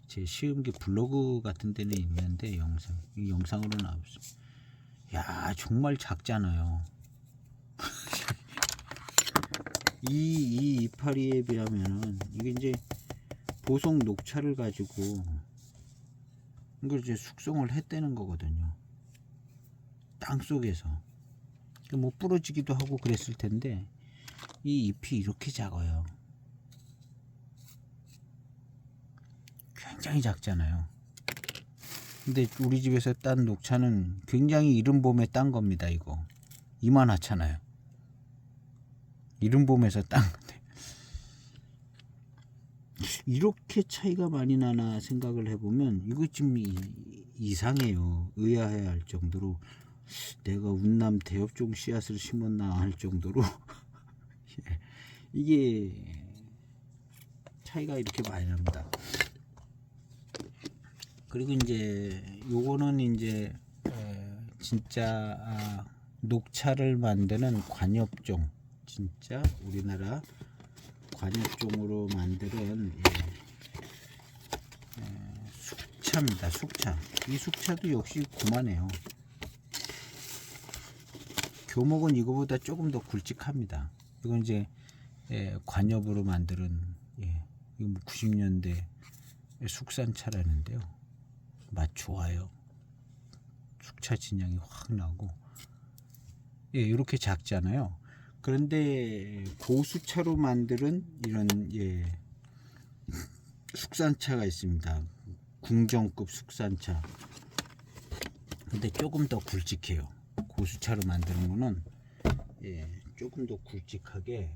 제 시음기 블로그 같은 데는 있는데 이 영상으로는 없어요. 야, 정말 작잖아요. 이 이파리에 비하면은 이게 이제 보석 녹차를 가지고 이걸 이제 숙성을 했다는 거거든요. 땅 속에서 뭐 부러지기도 하고 그랬을 텐데 이 잎이 이렇게 작아요. 굉장히 작잖아요. 근데 우리 집에서 딴 녹차는 굉장히 이른 봄에 딴 겁니다. 이거 이만하잖아요. 이른 봄에서 딴 건데 이렇게 차이가 많이 나나 생각을 해보면 이거 좀 이상해요. 의아해 할 정도로 내가 운남 대엽종 씨앗을 심었나 할 정도로 이게 차이가 이렇게 많이 납니다. 그리고 이제 요거는 이제 진짜 녹차를 만드는 관엽종, 진짜 우리나라 관엽종으로 만드는 숙차입니다. 숙차. 이 숙차도 역시 고만해요. 교목은 이거보다 조금 더 굵직합니다. 이건 이제 관엽으로 만드는 이거 90년대 숙산차라는데요. 맛 좋아요. 숙차 진향이 확 나고 이렇게 작잖아요. 그런데 고수차로 만드는 이런 숙산차가 있습니다. 궁정급 숙산차. 근데 조금 더 굵직해요. 고수차로 만드는 거는 조금 더 굵직하게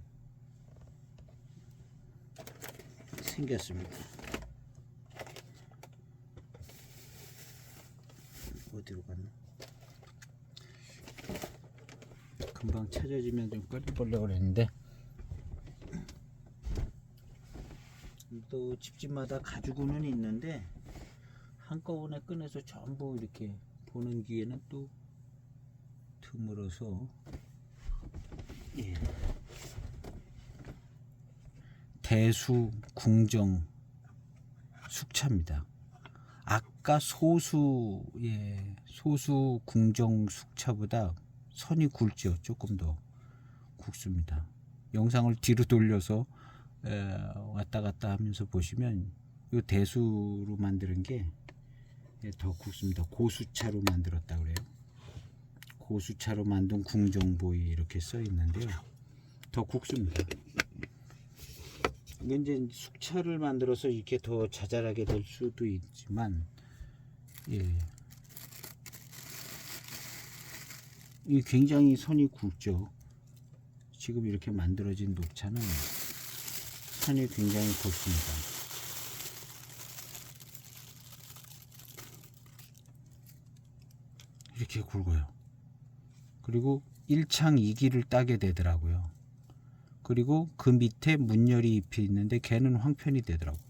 생겼습니다. 어디로 갔나? 금방 찾아지면 좀 꺼내보려고 그랬는데 또 집집마다 가지고는 있는데 한꺼번에 꺼내서 전부 이렇게 보는 기회는 또 드물어서 대수 궁정 숙차입니다. 아까 소수 궁정 숙차보다 선이 굵죠. 조금 더 굵습니다. 영상을 뒤로 돌려서 왔다 갔다 하면서 보시면 이 대수로 만드는 게 더 굵습니다. 고수차로 만들었다 그래요. 고수차로 만든 궁정보이 이렇게 써 있는데요. 더 굵습니다. 이게 이제 숙차를 만들어서 이렇게 더 자잘하게 될 수도 있지만 이 굉장히 선이 굵죠. 지금 이렇게 만들어진 녹차는 선이 굉장히 굵습니다. 이렇게 굵어요. 그리고 1창 2기를 따게 되더라고요. 그리고 그 밑에 문열이 잎이 있는데 걔는 황편이 되더라고요.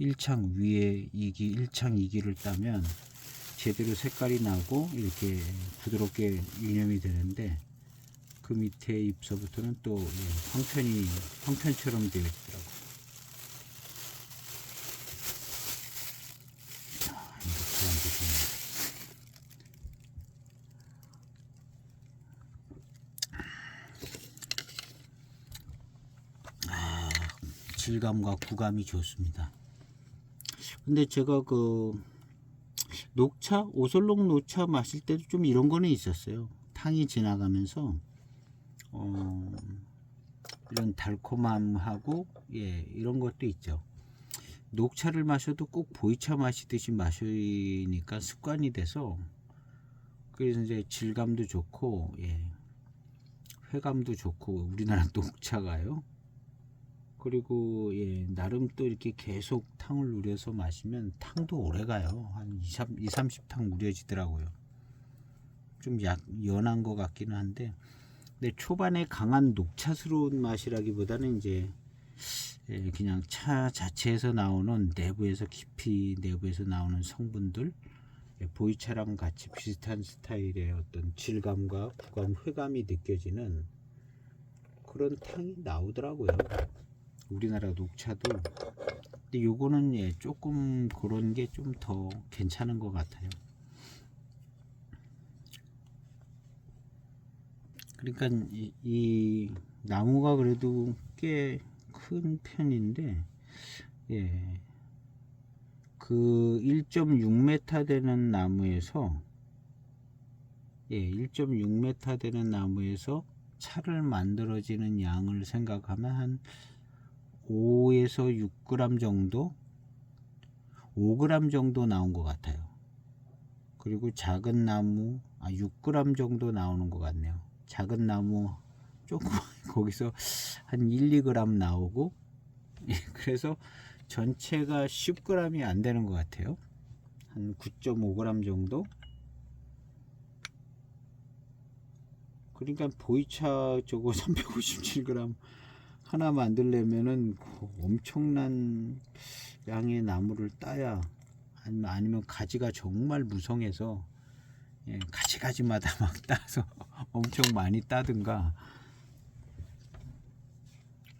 1창 위에 2기, 1창 2기를 따면 제대로 색깔이 나고 이렇게 부드럽게 유념이 되는데 그 밑에 잎서부터는 또 황편처럼 되어 있더라고요. 질감과 구감이 좋습니다. 근데 제가 그 녹차, 오설록 녹차 마실 때도 좀 이런 거는 있었어요. 탕이 지나가면서 이런 달콤함하고 이런 것도 있죠. 녹차를 마셔도 꼭 보이차 마시듯이 마시니까 습관이 돼서 그래서 이제 질감도 좋고 회감도 좋고 우리나라 녹차가요. 그리고 예, 나름 또 이렇게 계속 탕을 우려서 마시면 탕도 오래 가요. 한 2, 30탕 우려지더라고요. 좀 연한 것 같기는 한데, 근데 초반에 강한 녹차스러운 맛이라기보다는 이제 예, 그냥 차 자체에서 나오는 내부에서 깊이 내부에서 나오는 성분들, 예, 보이차랑 같이 비슷한 스타일의 어떤 질감과 구감, 회감이 느껴지는 그런 탕이 나오더라고요. 우리나라 녹차도. 근데 요거는 예, 조금 그런 게 좀 더 괜찮은 것 같아요. 그러니까 이 나무가 그래도 꽤 큰 편인데, 예, 그 1.6m 되는 나무에서, 예, 1.6m 되는 나무에서 차를 만들어지는 양을 생각하면 한 5에서 6g 정도, 5g 정도 나온 것 같아요. 그리고 작은 나무 6g 정도 나오는 것 같네요. 작은 나무 조금 거기서 한 1, 2g 나오고, 예, 그래서 전체가 10g이 안 되는 것 같아요. 한 9.5g 정도. 그러니까 보이차 저거 357g 하나 만들려면은 엄청난 양의 나무를 따야, 아니면 가지가 정말 무성해서, 예, 가지마다 막 따서 엄청 많이 따든가,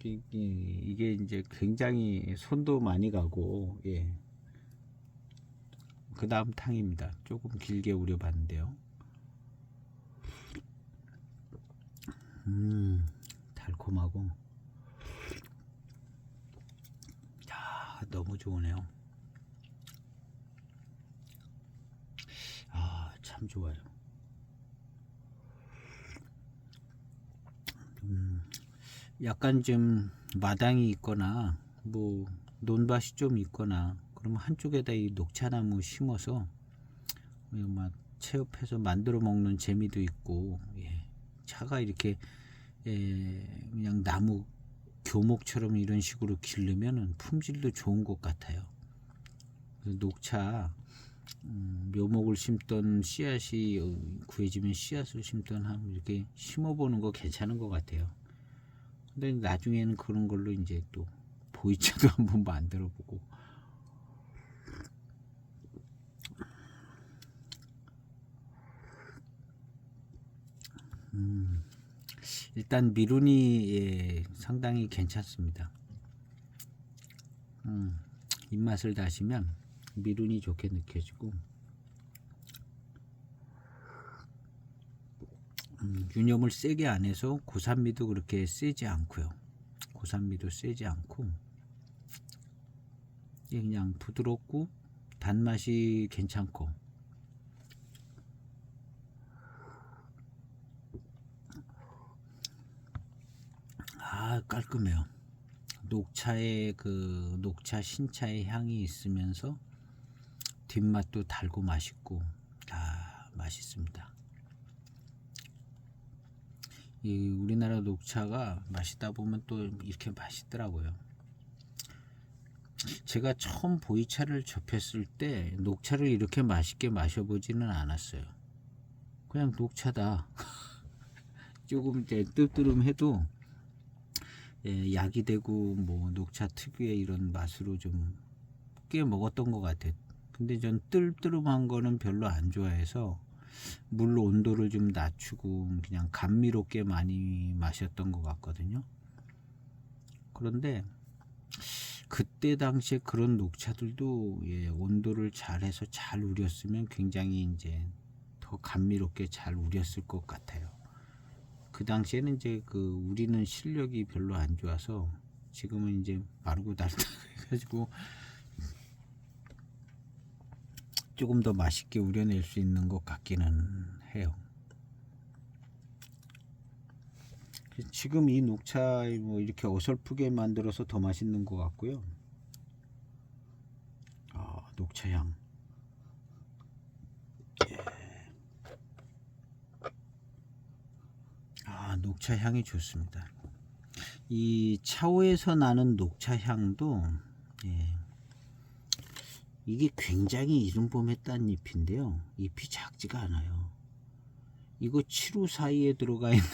이게 이제 굉장히 손도 많이 가고, 예. 그 다음 탕입니다. 조금 길게 우려봤는데요. 달콤하고, 야, 너무 좋으네요. 참 좋아요. 약간 좀 마당이 있거나 뭐 논밭이 좀 있거나 그러면 한쪽에다 이 녹차나무 심어서 막 체업해서 만들어 먹는 재미도 있고, 예, 차가 이렇게, 예, 그냥 나무 교목처럼 이런 식으로 기르면은 품질도 좋은 것 같아요. 녹차 묘목을 심던 씨앗이 구해지면 씨앗을 심던 한번 이렇게 심어보는 거 괜찮은 것 같아요. 근데 나중에는 그런 걸로 이제 또 보이차도 한번 만들어보고. 일단 미룬이, 예, 상당히 괜찮습니다. 입맛을 다시면 미룬이 좋게 느껴지고, 유념을 세게 안 해서 고산미도 그렇게 세지 않고요. 고산미도 세지 않고, 예, 그냥 부드럽고 단맛이 괜찮고, 깔끔해요. 녹차의 그 녹차 신차의 향이 있으면서 뒷맛도 달고 맛있고, 맛있습니다. 이 우리나라 녹차가 마시다 보면 또 이렇게 맛있더라고요. 제가 처음 보이차를 접했을 때 녹차를 이렇게 맛있게 마셔보지는 않았어요. 그냥 녹차다. 조금 이제 뜨뜻름해도, 예, 약이 되고 뭐 녹차 특유의 이런 맛으로 좀 꽤 먹었던 것 같아요. 근데 전 뜰뜨름한 거는 별로 안 좋아해서 물 온도를 좀 낮추고 그냥 감미롭게 많이 마셨던 것 같거든요. 그런데 그때 당시에 그런 녹차들도, 예, 온도를 잘해서 잘 우렸으면 굉장히 이제 더 감미롭게 잘 우렸을 것 같아요. 그 당시에는 이제 그 우리는 실력이 별로 안 좋아서, 지금은 이제 마르고 닳다 해가지고 조금 더 맛있게 우려낼 수 있는 것 같기는 해요. 지금 이 녹차 뭐 이렇게 어설프게 만들어서 더 맛있는 것 같고요. 녹차향, 녹차향이 좋습니다. 이 차오에서 나는 녹차 향도 예, 이게 굉장히 이른봄에 딴 잎인데요. 잎이 작지가 않아요. 이거 치루 사이에 들어가 있는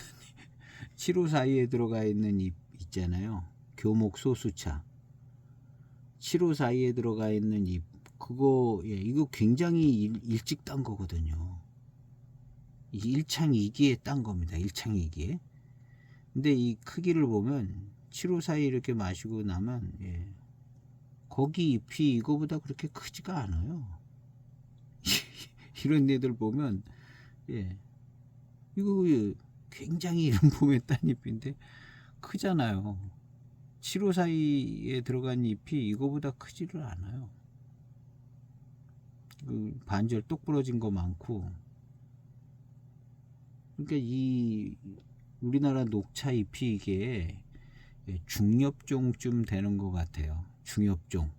치루 사이에 들어가 있는 잎 있잖아요. 교목 소수차. 치루 사이에 들어가 있는 잎 그거 예, 이거 굉장히 일찍 딴 거거든요. 이게 일창이기에 딴 겁니다. 일창이기에. 근데 이 크기를 보면 치루 사이 이렇게 마시고 나면 예, 거기 잎이 이거보다 그렇게 크지가 않아요. 이런 애들 보면 예, 이거 굉장히 이른봄에 딴 잎인데 크잖아요. 치루 사이에 들어간 잎이 이거보다 크지를 않아요. 그 반절 똑 부러진 거 많고. 그러니까 이 우리나라 녹차 잎이 이게 중엽종쯤 되는 것 같아요. 중엽종.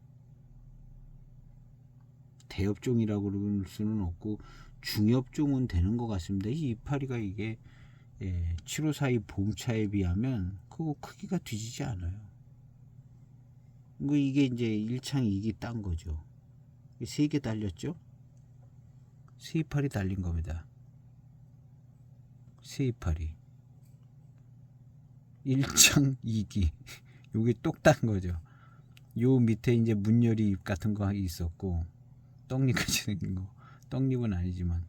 대엽종이라고 그럴 수는 없고 중엽종은 되는 것 같습니다. 이 이파리가 이게 7호4이 봄차에 비하면 그거 크기가 뒤지지 않아요. 이게 이제 1창 2기 딴 거죠. 3개 달렸죠? 새 이파리 달린 겁니다. 새 이파리 1창 2기 요게 똑 딴 거죠. 요 밑에 이제 문열이 잎 같은 거 있었고 떡잎같이 생긴 거, 떡잎은 아니지만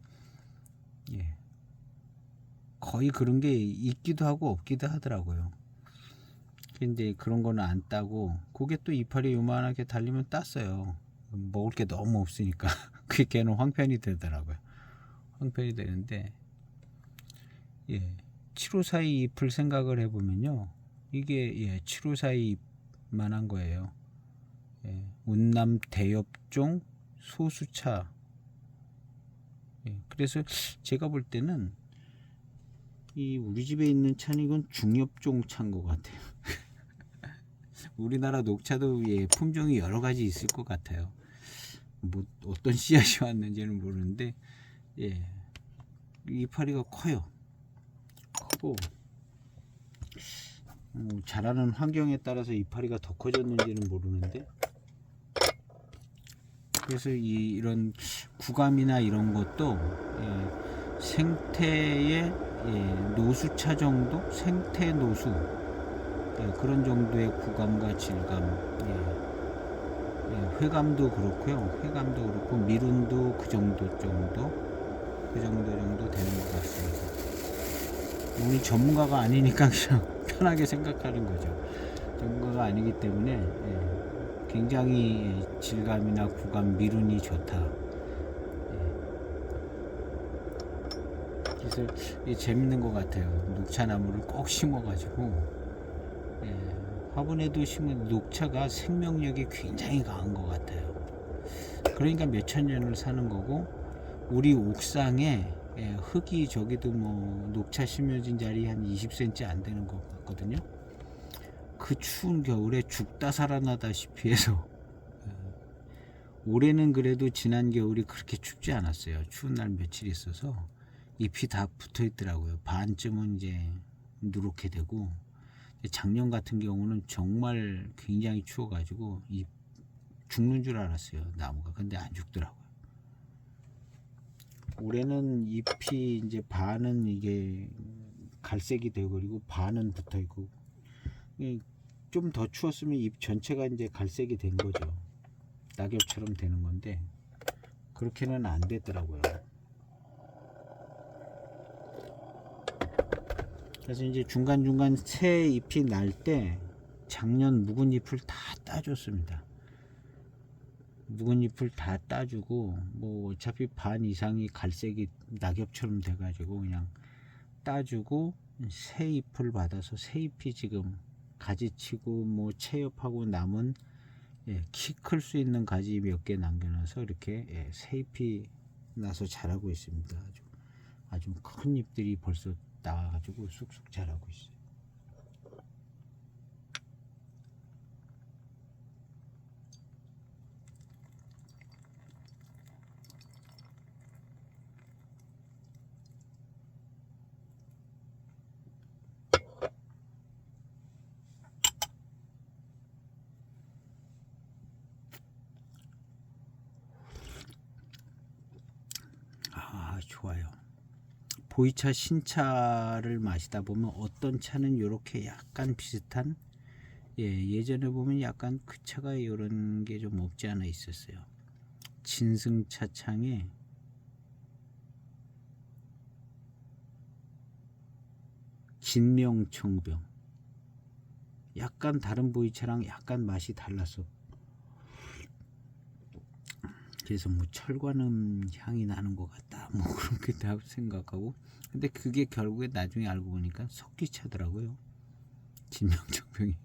예, 거의 그런 게 있기도 하고 없기도 하더라고요. 근데 그런 거는 안 따고 그게 또 이파리 요만하게 달리면 땄어요. 먹을 게 너무 없으니까 그게 걔는 황편이 되더라고요. 황편이 되는데 예, 7호4이 잎을 생각을 해보면요, 이게 예, 7호4이 잎만한 거예요. 예, 운남 대엽종 소수차. 예, 그래서 제가 볼 때는 이 우리 집에 있는 차는 이건 중엽종 차인 것 같아요. 우리나라 녹차도 예, 품종이 여러 가지 있을 것 같아요. 뭐 어떤 씨앗이 왔는지는 모르는데 예, 이파리가 커요. 크고 자라는 환경에 따라서 이파리가 더 커졌는지는 모르는데, 그래서 이런 구감이나 이런 것도 예, 생태의 예, 노수차 정도, 생태 노수 예, 그런 정도의 구감과 질감, 예, 예, 회감도 그렇고요. 회감도 그렇고 미룬도 그 정도 되는 것 같습니다. 우리 전문가가 아니니까 그냥 편하게 생각하는 거죠. 전문가가 아니기 때문에 예, 굉장히 질감이나 구감, 미룬이 좋다. 예. 그래서 재밌는 것 같아요. 녹차나무를 꼭 심어가지고 예, 화분에도 심은 녹차가 생명력이 굉장히 강한 것 같아요. 그러니까 몇천 년을 사는 거고, 우리 옥상에 예, 흙이 저기도 뭐 녹차 심어진 자리 한 20cm 안 되는 것 같거든요. 그 추운 겨울에 죽다 살아나다시피 해서 올해는 그래도 지난 겨울이 그렇게 춥지 않았어요. 추운 날 며칠 있어서 잎이 다 붙어 있더라고요. 반쯤은 이제 누렇게 되고, 작년 같은 경우는 정말 굉장히 추워가지고 잎 죽는 줄 알았어요, 나무가. 근데 안 죽더라고요. 올해는 잎이 이제 반은 이게 갈색이 되어버리고 반은 붙어 있고, 좀 더 추웠으면 잎 전체가 이제 갈색이 된 거죠. 낙엽처럼 되는 건데 그렇게는 안 됐더라고요. 그래서 이제 중간중간 새 잎이 날 때 작년 묵은 잎을 다 따줬습니다. 묵은 잎을 다 따주고 뭐 어차피 반 이상이 갈색이 낙엽처럼 돼가지고 그냥 따주고 새 잎을 받아서 새 잎이 지금 가지치고 뭐 채엽하고 남은 예, 키 클 수 있는 가지 몇 개 남겨놔서 이렇게 예, 새 잎이 나서 자라고 있습니다. 아주 큰 잎들이 벌써 나와가지고 쑥쑥 자라고 있어요. 좋아요. 보이차 신차를 마시다 보면 어떤 차는 이렇게 약간 비슷한, 예전에 보면 약간 그 차가 이런 게 좀 없지 않아 있었어요. 진승차 창에 진명청병, 약간 다른 보이차랑 약간 맛이 달랐어. 그래서 뭐 철관음 향이 나는 것 같다, 뭐 그렇게 다 생각하고, 근데 그게 결국에 나중에 알고 보니까 석기차더라고요. 진명청병이.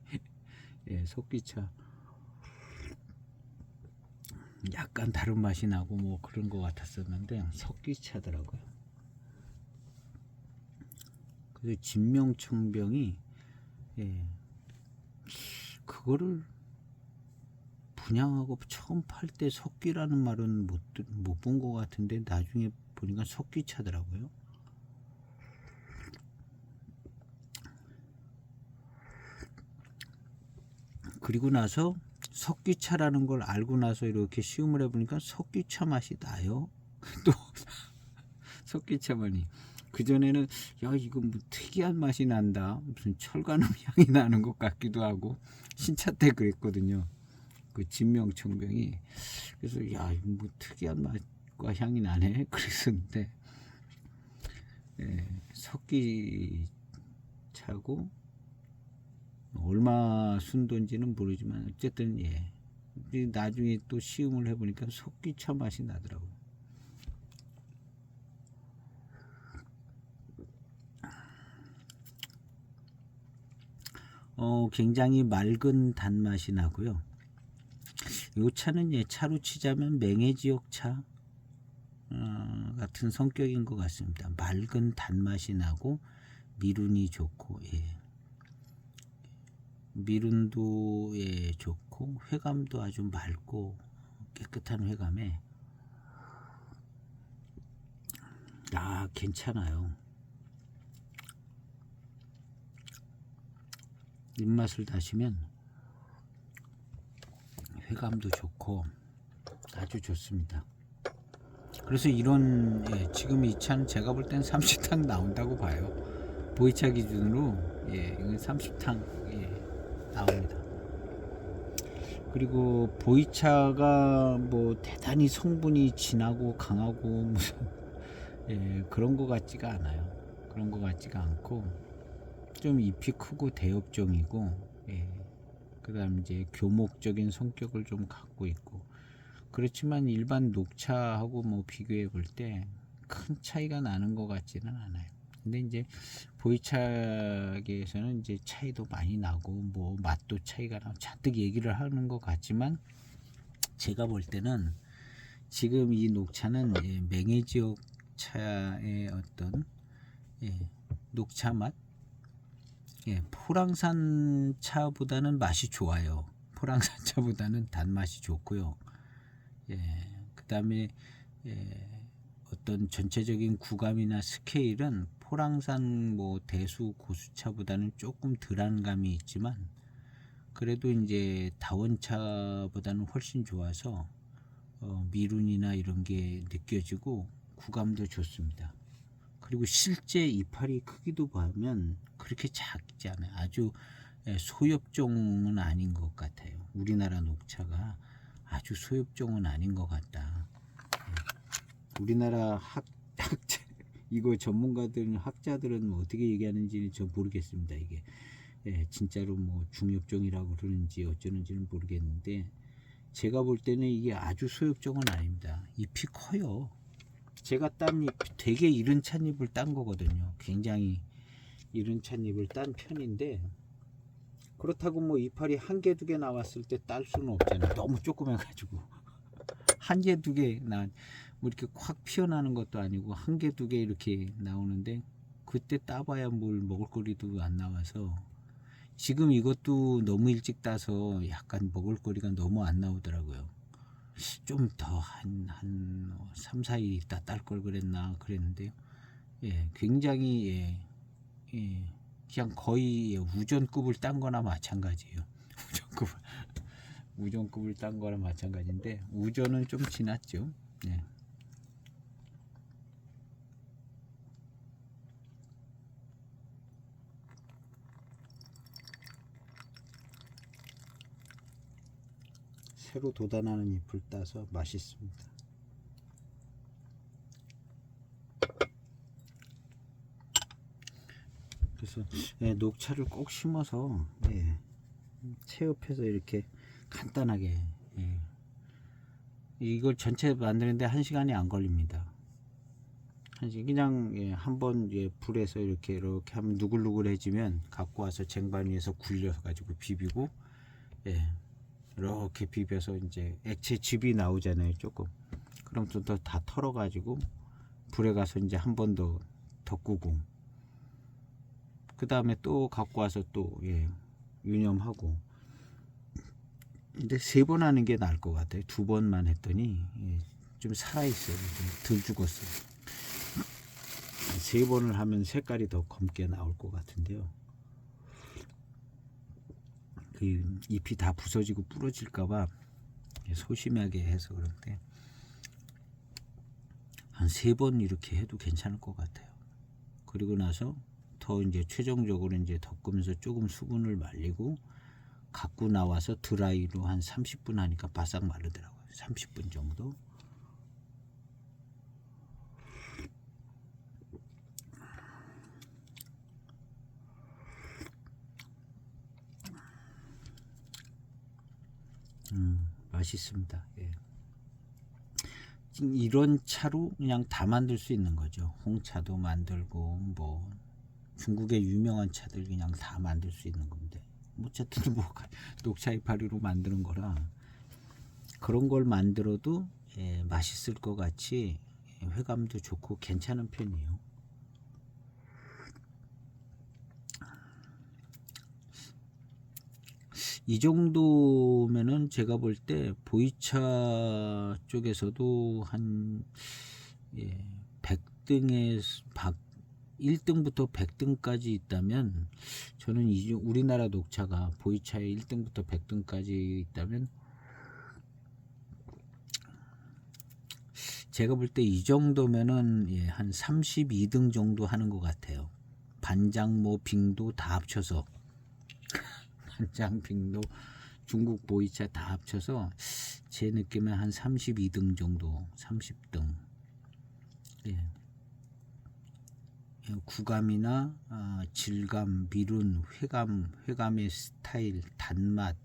예, 석기차. 약간 다른 맛이 나고 뭐 그런 것 같았었는데 석기차더라고요. 그래서 진명청병이, 예, 그거를 분양하고 처음 팔 때 석기라는 말은 못 본 것 같은데 나중에 보니까 석기차더라고요. 그리고 나서 석기차라는 걸 알고 나서 이렇게 시음을 해보니까 석기차 맛이 나요. 또 석기차만이. 그전에는 야 이거 뭐 특이한 맛이 난다, 무슨 철간음 향이 나는 것 같기도 하고, 신차 때 그랬거든요. 그 진명청병이. 그래서 야 이거 뭐 특이한 맛과 향이 나네 그랬었는데, 예, 석기차고 얼마 순도인지는 모르지만 어쨌든, 예, 나중에 또 시음을 해보니까 석기차 맛이 나더라고요. 굉장히 맑은 단맛이 나고요. 이 차는, 예, 차로 치자면 맹해지역 차 같은 성격인 것 같습니다. 맑은 단맛이 나고 미륜이 좋고, 예, 미륜도, 예, 좋고 회감도 아주 맑고 깨끗한 회감에, 괜찮아요. 입맛을 다시면 회감도 좋고 아주 좋습니다. 그래서 이런, 예, 지금 이 차는 제가 볼 땐 30탕 나온다고 봐요. 보이차 기준으로, 예, 이건 30탕, 예, 나옵니다. 그리고 보이차가 뭐 대단히 성분이 진하고 강하고 무슨, 예, 그런 것 같지가 않아요. 그런 것 같지가 않고 좀 잎이 크고 대엽종이고, 예, 그다음 이제 교목적인 성격을 좀 갖고 있고, 그렇지만 일반 녹차하고 뭐 비교해 볼 때 큰 차이가 나는 것 같지는 않아요. 근데 이제 보이차계에서는 이제 차이도 많이 나고 뭐 맛도 차이가 나고 잔뜩 얘기를 하는 것 같지만, 제가 볼 때는 지금 이 녹차는, 예, 맹해지역 차의 어떤, 예, 녹차 맛, 예, 포랑산 차보다는 맛이 좋아요. 포랑산 차보다는 단맛이 좋고요. 예, 그 다음에, 예, 어떤 전체적인 구감이나 스케일은 포랑산 뭐 대수 고수차보다는 조금 덜한 감이 있지만, 그래도 이제 다원차보다는 훨씬 좋아서 미륜이나 이런 게 느껴지고 구감도 좋습니다. 그리고 실제 이파리 크기도 보면 그렇게 작지 않아요. 아주, 예, 소엽종은 아닌 것 같아요. 우리나라 녹차가 아주 소엽종은 아닌 것 같다. 우리나라 학자, 이거 전문가들, 학자들은 뭐 어떻게 얘기하는지는 저 모르겠습니다. 이게, 예, 진짜로 뭐 중엽종이라고 그러는지 어쩌는지는 모르겠는데, 제가 볼 때는 이게 아주 소엽종은 아닙니다. 잎이 커요. 제가 딴 잎, 되게 이른 찻잎을 딴 거거든요. 굉장히 이른 찻잎을 딴 편인데, 그렇다고 뭐 이파리 한 개 두 개 나왔을 때 딸 수는 없잖아요. 너무 조그매 가지고. 한 개 두 개 뭐 이렇게 확 피어나는 것도 아니고 한 개 두 개 이렇게 나오는데, 그때 따봐야 뭘 먹을거리도 안 나와서, 지금 이것도 너무 일찍 따서 약간 먹을거리가 너무 안 나오더라고요. 좀 더 한 3, 4일 있다 딸 걸 그랬나 그랬는데요. 예, 굉장히, 예, 예, 그냥 거의, 예, 우전급을 딴 거나 마찬가지예요. 우전급을 딴 거나 마찬가지인데 우전은 좀 지났죠. 예. 새로 돋아나는 잎을 따서 맛있습니다. 그래서 녹차를 꼭 심어서 채 옆에서 이렇게 간단하게 이걸 전체 만드는데 1시간이 안 걸립니다. 그냥 한번 불에서 이렇게 하면 누글누글해지면 갖고 와서 쟁반 위에서 굴려서 가지고 비비고 이렇게 비벼서 이제 액체즙이 나오잖아요. 조금 그럼 또 다 털어 가지고 불에 가서 이제 한 번 더 덮고 그 다음에 또 갖고 와서 또 유념하고. 근데 3번 하는 게 나을 것 같아요. 2번만 했더니 좀 살아있어요. 좀 덜 죽었어요. 3번을 하면 색깔이 더 검게 나올 것 같은데요. 그 잎이 다 부서지고 부러질까봐 소심하게 해서 그런데 한 3번 이렇게 해도 괜찮을 것 같아요. 그리고 나서 더 이제 최종적으로 이제 덮으면서 조금 수분을 말리고 갖고 나와서 드라이로 한 30분 하니까 바싹 마르더라고요. 30분 정도. 맛있습니다. 이런 차로 그냥 다 만들 수 있는 거죠. 홍차도 만들고 뭐 중국의 유명한 차들 그냥 다 만들 수 있는 건데 어쨌든 뭐 녹차 이파리로 만드는 거라 그런 걸 만들어도 맛있을 것 같이 회감도 좋고 괜찮은 편이에요. 이 정도면은 제가 볼 때 보이차 쪽에서도 한 100등에 1등부터 100등까지 있다면 저는 우리나라 녹차가 보이차에 1등부터 100등까지 있다면 제가 볼 때 이 정도면은 한 32등 정도 하는 것 같아요. 반장 뭐 빙도 다 합쳐서 반장 빙도 중국 보이차 다 합쳐서 제 느낌에 한 32등 정도 30등 구감이나 질감, 미륜, 회감의 스타일, 단맛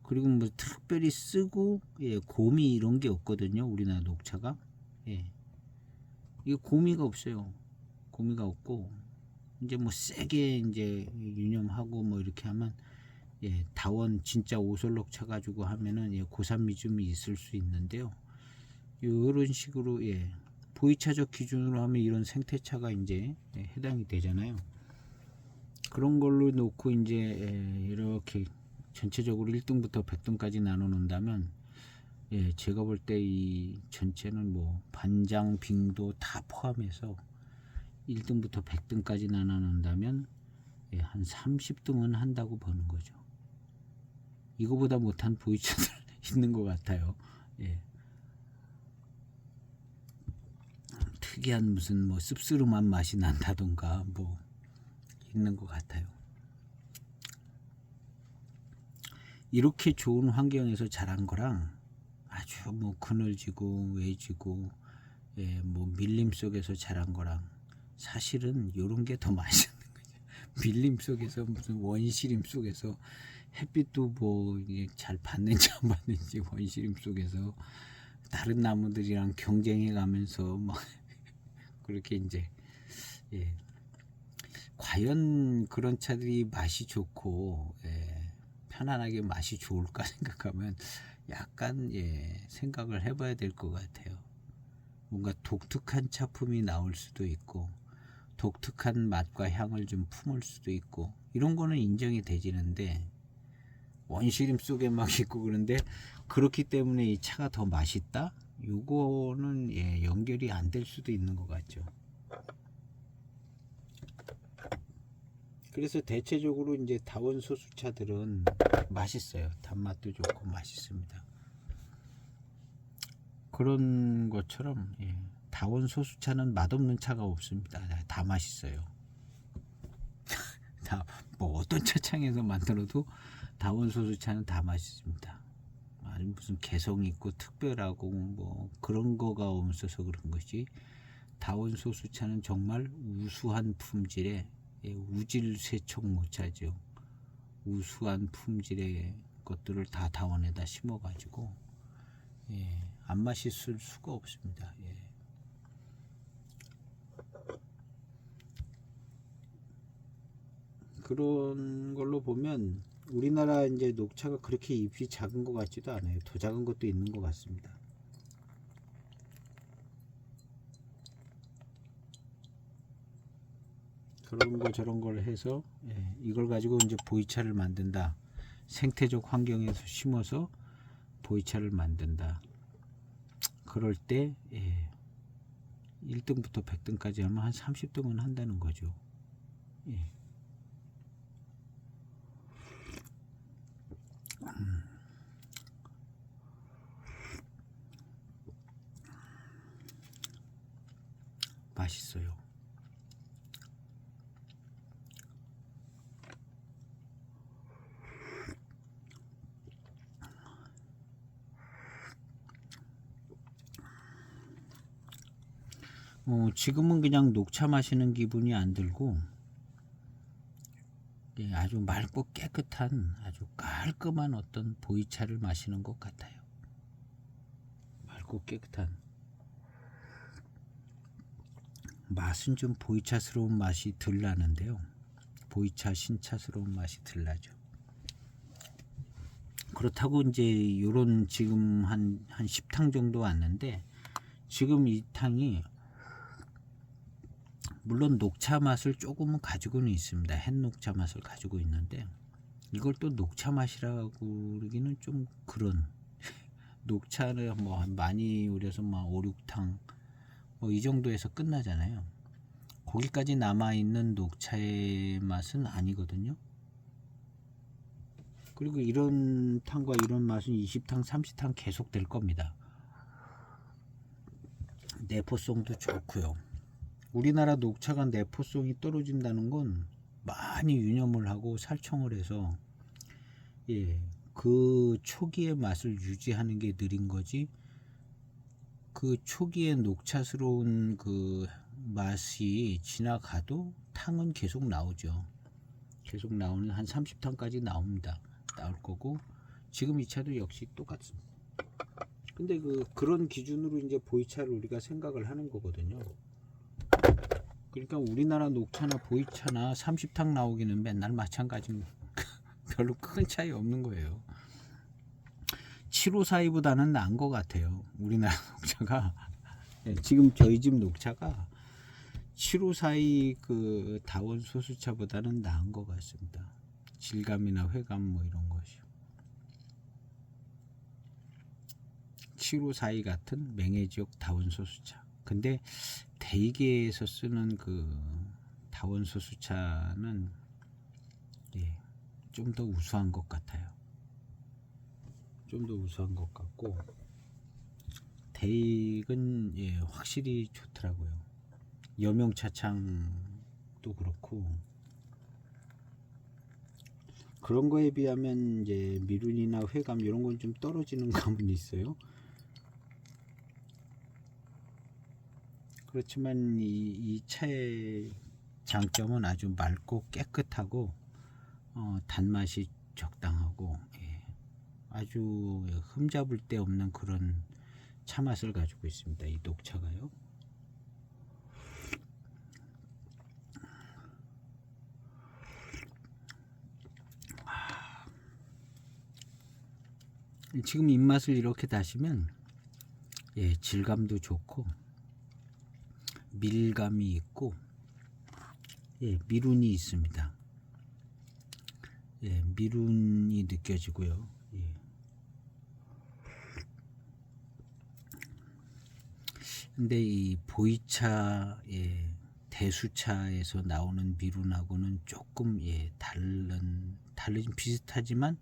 그리고 뭐 특별히 쓰고 고미 이런 게 없거든요. 우리나라 녹차가 이게 고미가 없어요. 고미가 없고 이제 뭐 세게 이제 유념하고 뭐 이렇게 하면 다원 진짜 오솔록 차 가지고 하면은 고산미즘이 있을 수 있는데요. 이런 식으로 보이차적 기준으로 하면 이런 생태차가 이제 해당이 되잖아요. 그런 걸로 놓고 이제 이렇게 전체적으로 1등부터 100등까지 나눠 놓는다면 제가 볼 때 이 전체는 뭐 반장 빙도 다 포함해서 1등부터 100등까지 나눠 놓는다면 한 30등은 한다고 보는 거죠. 이거보다 못한 보이차들 있는 것 같아요. 특이한 무슨 뭐 씁쓸한 맛이 난다던가 뭐 있는 것 같아요. 이렇게 좋은 환경에서 자란 거랑 아주 뭐 그늘지고 외지고 뭐 밀림 속에서 자란 거랑 사실은 이런 게 더 맛있는 거죠. 밀림 속에서 무슨 원시림 속에서 햇빛도 뭐 잘 받는지 안 받는지 원시림 속에서 다른 나무들이랑 경쟁해 가면서 막 그렇게 이제 과연 그런 차들이 맛이 좋고 편안하게 맛이 좋을까 생각하면 약간 생각을 해봐야 될 것 같아요. 뭔가 독특한 차품이 나올 수도 있고 독특한 맛과 향을 좀 품을 수도 있고 이런 거는 인정이 되지는데 원시림 속에 막 있고 그런데 그렇기 때문에 이 차가 더 맛있다? 요거는 연결이 안 될 수도 있는 것 같죠. 그래서 대체적으로 이제 다원 소수차들은 맛있어요. 단맛도 좋고 맛있습니다. 그런 것처럼 다원 소수차는 맛없는 차가 없습니다. 다 맛있어요. 다 뭐 어떤 차창에서 만들어도 다원 소수차는 다 맛있습니다. 아니 무슨 개성 있고 특별하고 뭐 그런 거가 없어서 그런 것이, 다원 소수차는 정말 우수한 품질의, 우질세척 못차죠. 우수한 품질의 것들을 다 다원에다 심어가지고 안 맛있을 수가 없습니다. 그런 걸로 보면 우리나라 이제 녹차가 그렇게 잎이 작은 것 같지도 않아요. 더 작은 것도 있는 것 같습니다. 그런 거 저런 걸 해서 이걸 가지고 이제 보이차를 만든다. 생태적 환경에서 심어서 보이차를 만든다. 그럴 때 1등부터 100등까지 하면 한 30등은 한다는 거죠. 맛있어요. 지금은 그냥 녹차 마시는 기분이 안 들고 아주 맑고 깨끗한 아주 깔끔한 어떤 보이차를 마시는 것 같아요. 맑고 깨끗한 맛은 좀 보이차스러운 맛이 덜 나는데요. 보이차 신차스러운 맛이 덜 나죠. 그렇다고 이제 요런 지금 한 10탕 정도 왔는데, 지금 이 탕이 물론 녹차 맛을 조금은 가지고는 있습니다. 햇녹차 맛을 가지고 있는데 이걸 또 녹차 맛이라고 그러기는 좀 그런, 녹차를 뭐 많이 우려서 막 5, 6탕 뭐 이 정도에서 끝나잖아요. 거기까지 남아있는 녹차의 맛은 아니거든요. 그리고 이런 탕과 이런 맛은 20탕, 30탕 계속 될 겁니다. 내포성도 좋고요. 우리나라 녹차가 내포성이 떨어진다는 건 많이 유념을 하고 살청을 해서 그 초기의 맛을 유지하는 게 느린 거지, 그 초기의 녹차스러운 그 맛이 지나가도 탕은 계속 나오죠. 계속 나오는 한 30탕까지 나옵니다. 나올 거고, 지금 이 차도 역시 똑같습니다. 근데 그런 기준으로 이제 보이차를 우리가 생각을 하는 거거든요. 그러니까 우리나라 녹차나 보이차나 30탕 나오기는 맨날 마찬가지입니다. 별로 큰 차이 없는 거예요. 7542보다는 나은 것 같아요. 우리나라 녹차가. 지금 저희 집 녹차가 7542 그 다원 소수차보다는 나은 것 같습니다. 질감이나 회감 뭐 이런 것이. 7542 같은 맹해지역 다원 소수차. 근데 대기에서 쓰는 그 다원 소수차는 좀 더 우수한 것 같아요. 좀 더 우수한 것 같고, 대익은 확실히 좋더라고요. 여명차창도 그렇고 그런 거에 비하면 이제 미륜이나 회감 이런 건 좀 떨어지는 감은 있어요. 그렇지만 이 차의 장점은 아주 맑고 깨끗하고 단맛이 적당하고 아주 흠잡을 데 없는 그런 차 맛을 가지고 있습니다. 이 녹차가요. 지금 입맛을 이렇게 다시면 질감도 좋고 밀감이 있고 미룬이 있습니다. 미룬이 느껴지고요. 근데 이 보이차 대수차에서 나오는 미룬하고는 조금 다르긴 비슷하지만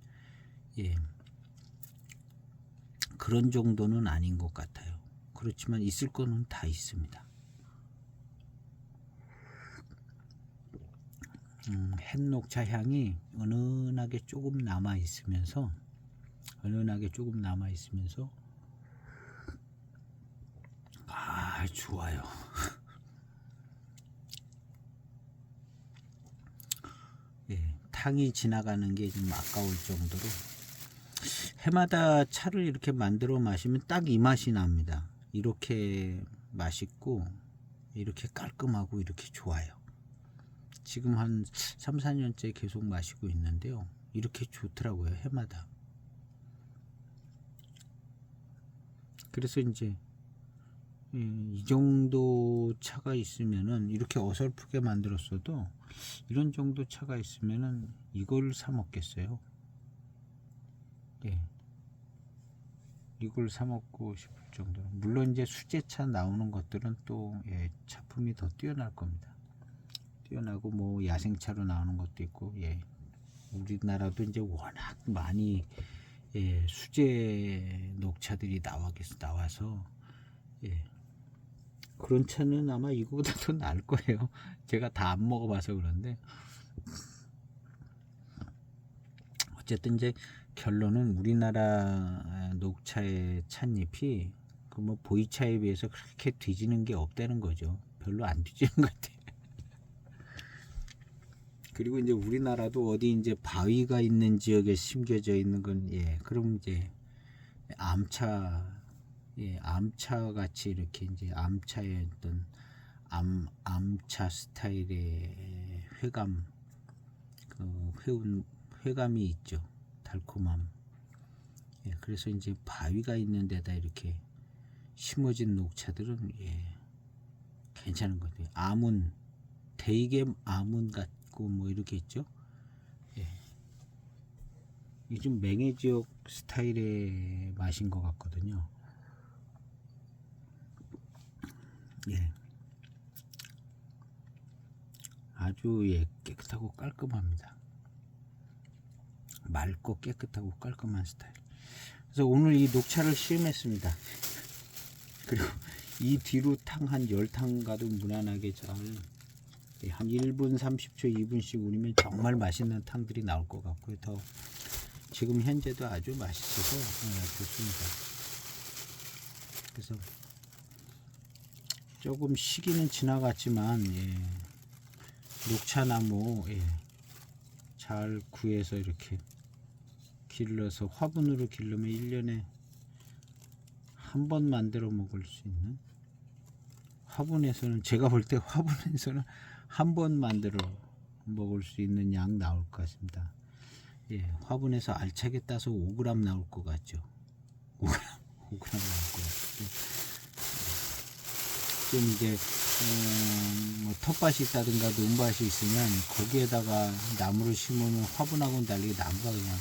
그런 정도는 아닌 것 같아요. 그렇지만 있을 거는 다 있습니다. 햇녹차 향이 은은하게 조금 남아 있으면서 좋아요. 예, 탕이 지나가는 게 좀 아까울 정도로 해마다 차를 이렇게 만들어 마시면 딱 이 맛이 납니다. 이렇게 맛있고 이렇게 깔끔하고 이렇게 좋아요. 지금 한 3, 4년째 계속 마시고 있는데요. 이렇게 좋더라고요. 해마다. 그래서 이제 이 정도 차가 있으면은 이렇게 어설프게 만들었어도 이런 정도 차가 있으면은 이걸 사 먹겠어요. 예. 이걸 사 먹고 싶을 정도로. 물론 이제 수제차 나오는 것들은 또 예, 차품이 더 뛰어날 겁니다. 뛰어나고 뭐 야생차로 나오는 것도 있고 예. 우리나라도 이제 워낙 많이 예, 수제 녹차들이 나와서 예. 그런 차는 아마 이거보다 더 나을 거예요. 제가 다 안 먹어봐서 그런데 어쨌든 이제 결론은 우리나라 녹차의 찻잎이 그 뭐 보이차에 비해서 그렇게 뒤지는 게 없다는 거죠. 별로 안 뒤지는 것 같아요. 그리고 이제 우리나라도 어디 이제 바위가 있는 지역에 심겨져 있는 건 예, 그럼 이제 암차 예, 암차 같이 이렇게 이제 암차의 어떤 암차 스타일의 회감이 있죠. 달콤함. 예, 그래서 이제 바위가 있는 데다 이렇게 심어진 녹차들은 예, 괜찮은 것 같아요. 아문, 대이게 아문 같고 뭐 이렇게 있죠. 예. 요즘 맹해 지역 스타일의 맛인 것 같거든요. 예. 아주 예, 깨끗하고 깔끔합니다. 맑고 깨끗하고 깔끔한 스타일. 그래서 오늘 이 녹차를 시음했습니다. 그리고 이 뒤로 탕 한 10탕 가도 무난하게 잘 한 1분 30초 2분씩 우리면 정말 맛있는 탕들이 나올 것 같고요. 더 지금 현재도 아주 맛있어서 좋습니다. 그래서 조금 시기는 지나갔지만 예, 녹차나무 예, 잘 구해서 이렇게 길러서 화분으로 길르면 1년에 한 번 만들어 먹을 수 있는, 화분에서는 제가 볼 때 화분에서는 한 번 만들어 먹을 수 있는 양 나올 것 같습니다. 예, 화분에서 알차게 따서 5g 나올 것 같죠. 5g 나올 것 같고 좀 이제 뭐 텃밭이 있다든가 논밭이 있으면 거기에다가 나무를 심으면 화분하고는 달리 나무가 그냥,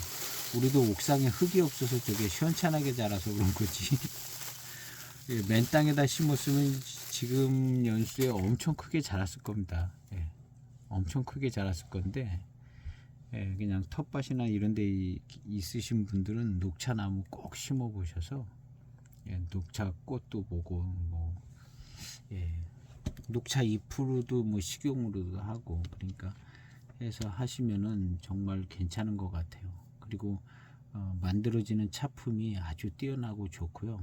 우리도 옥상에 흙이 없어서 저게 시원찮게 자라서 그런 거지. 예, 맨 땅에다 심었으면 지금 연수에 엄청 크게 자랐을 겁니다. 예, 엄청 크게 자랐을 건데 예, 그냥 텃밭이나 이런 데 있으신 분들은 녹차나무 꼭 심어 보셔서 예, 녹차 꽃도 보고 뭐 예, 녹차 잎으로도 뭐 식용으로도 하고 그러니까 해서 하시면은 정말 괜찮은 것 같아요. 그리고 만들어지는 차품이 아주 뛰어나고 좋고요.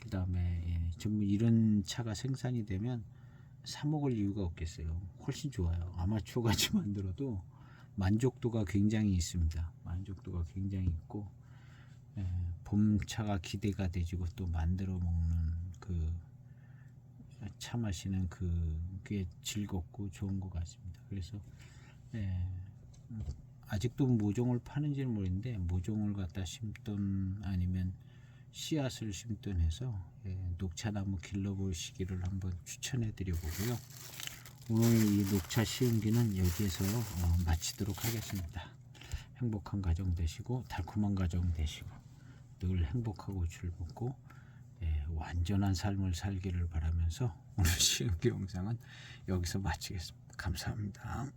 그 다음에 예, 전부 이런 차가 생산이 되면 사 먹을 이유가 없겠어요. 훨씬 좋아요. 아마추어 같이 만들어도 만족도가 굉장히 있습니다. 만족도가 굉장히 있고 예, 봄차가 기대가 되지고 또 만들어 먹는 그 차 마시는 그게 즐겁고 좋은 것 같습니다. 그래서 예, 아직도 모종을 파는지는 모르겠는데 모종을 갖다 심든 아니면 씨앗을 심든 해서 예, 녹차나무 길러보시기를 한번 추천해 드려 보고요. 오늘 이 녹차 시음기는 여기에서 마치도록 하겠습니다. 행복한 가정 되시고 달콤한 가정 되시고 늘 행복하고 즐겁고 예, 완전한 삶을 살기를 바라면서 오늘 시음기 영상은 여기서 마치겠습니다. 감사합니다.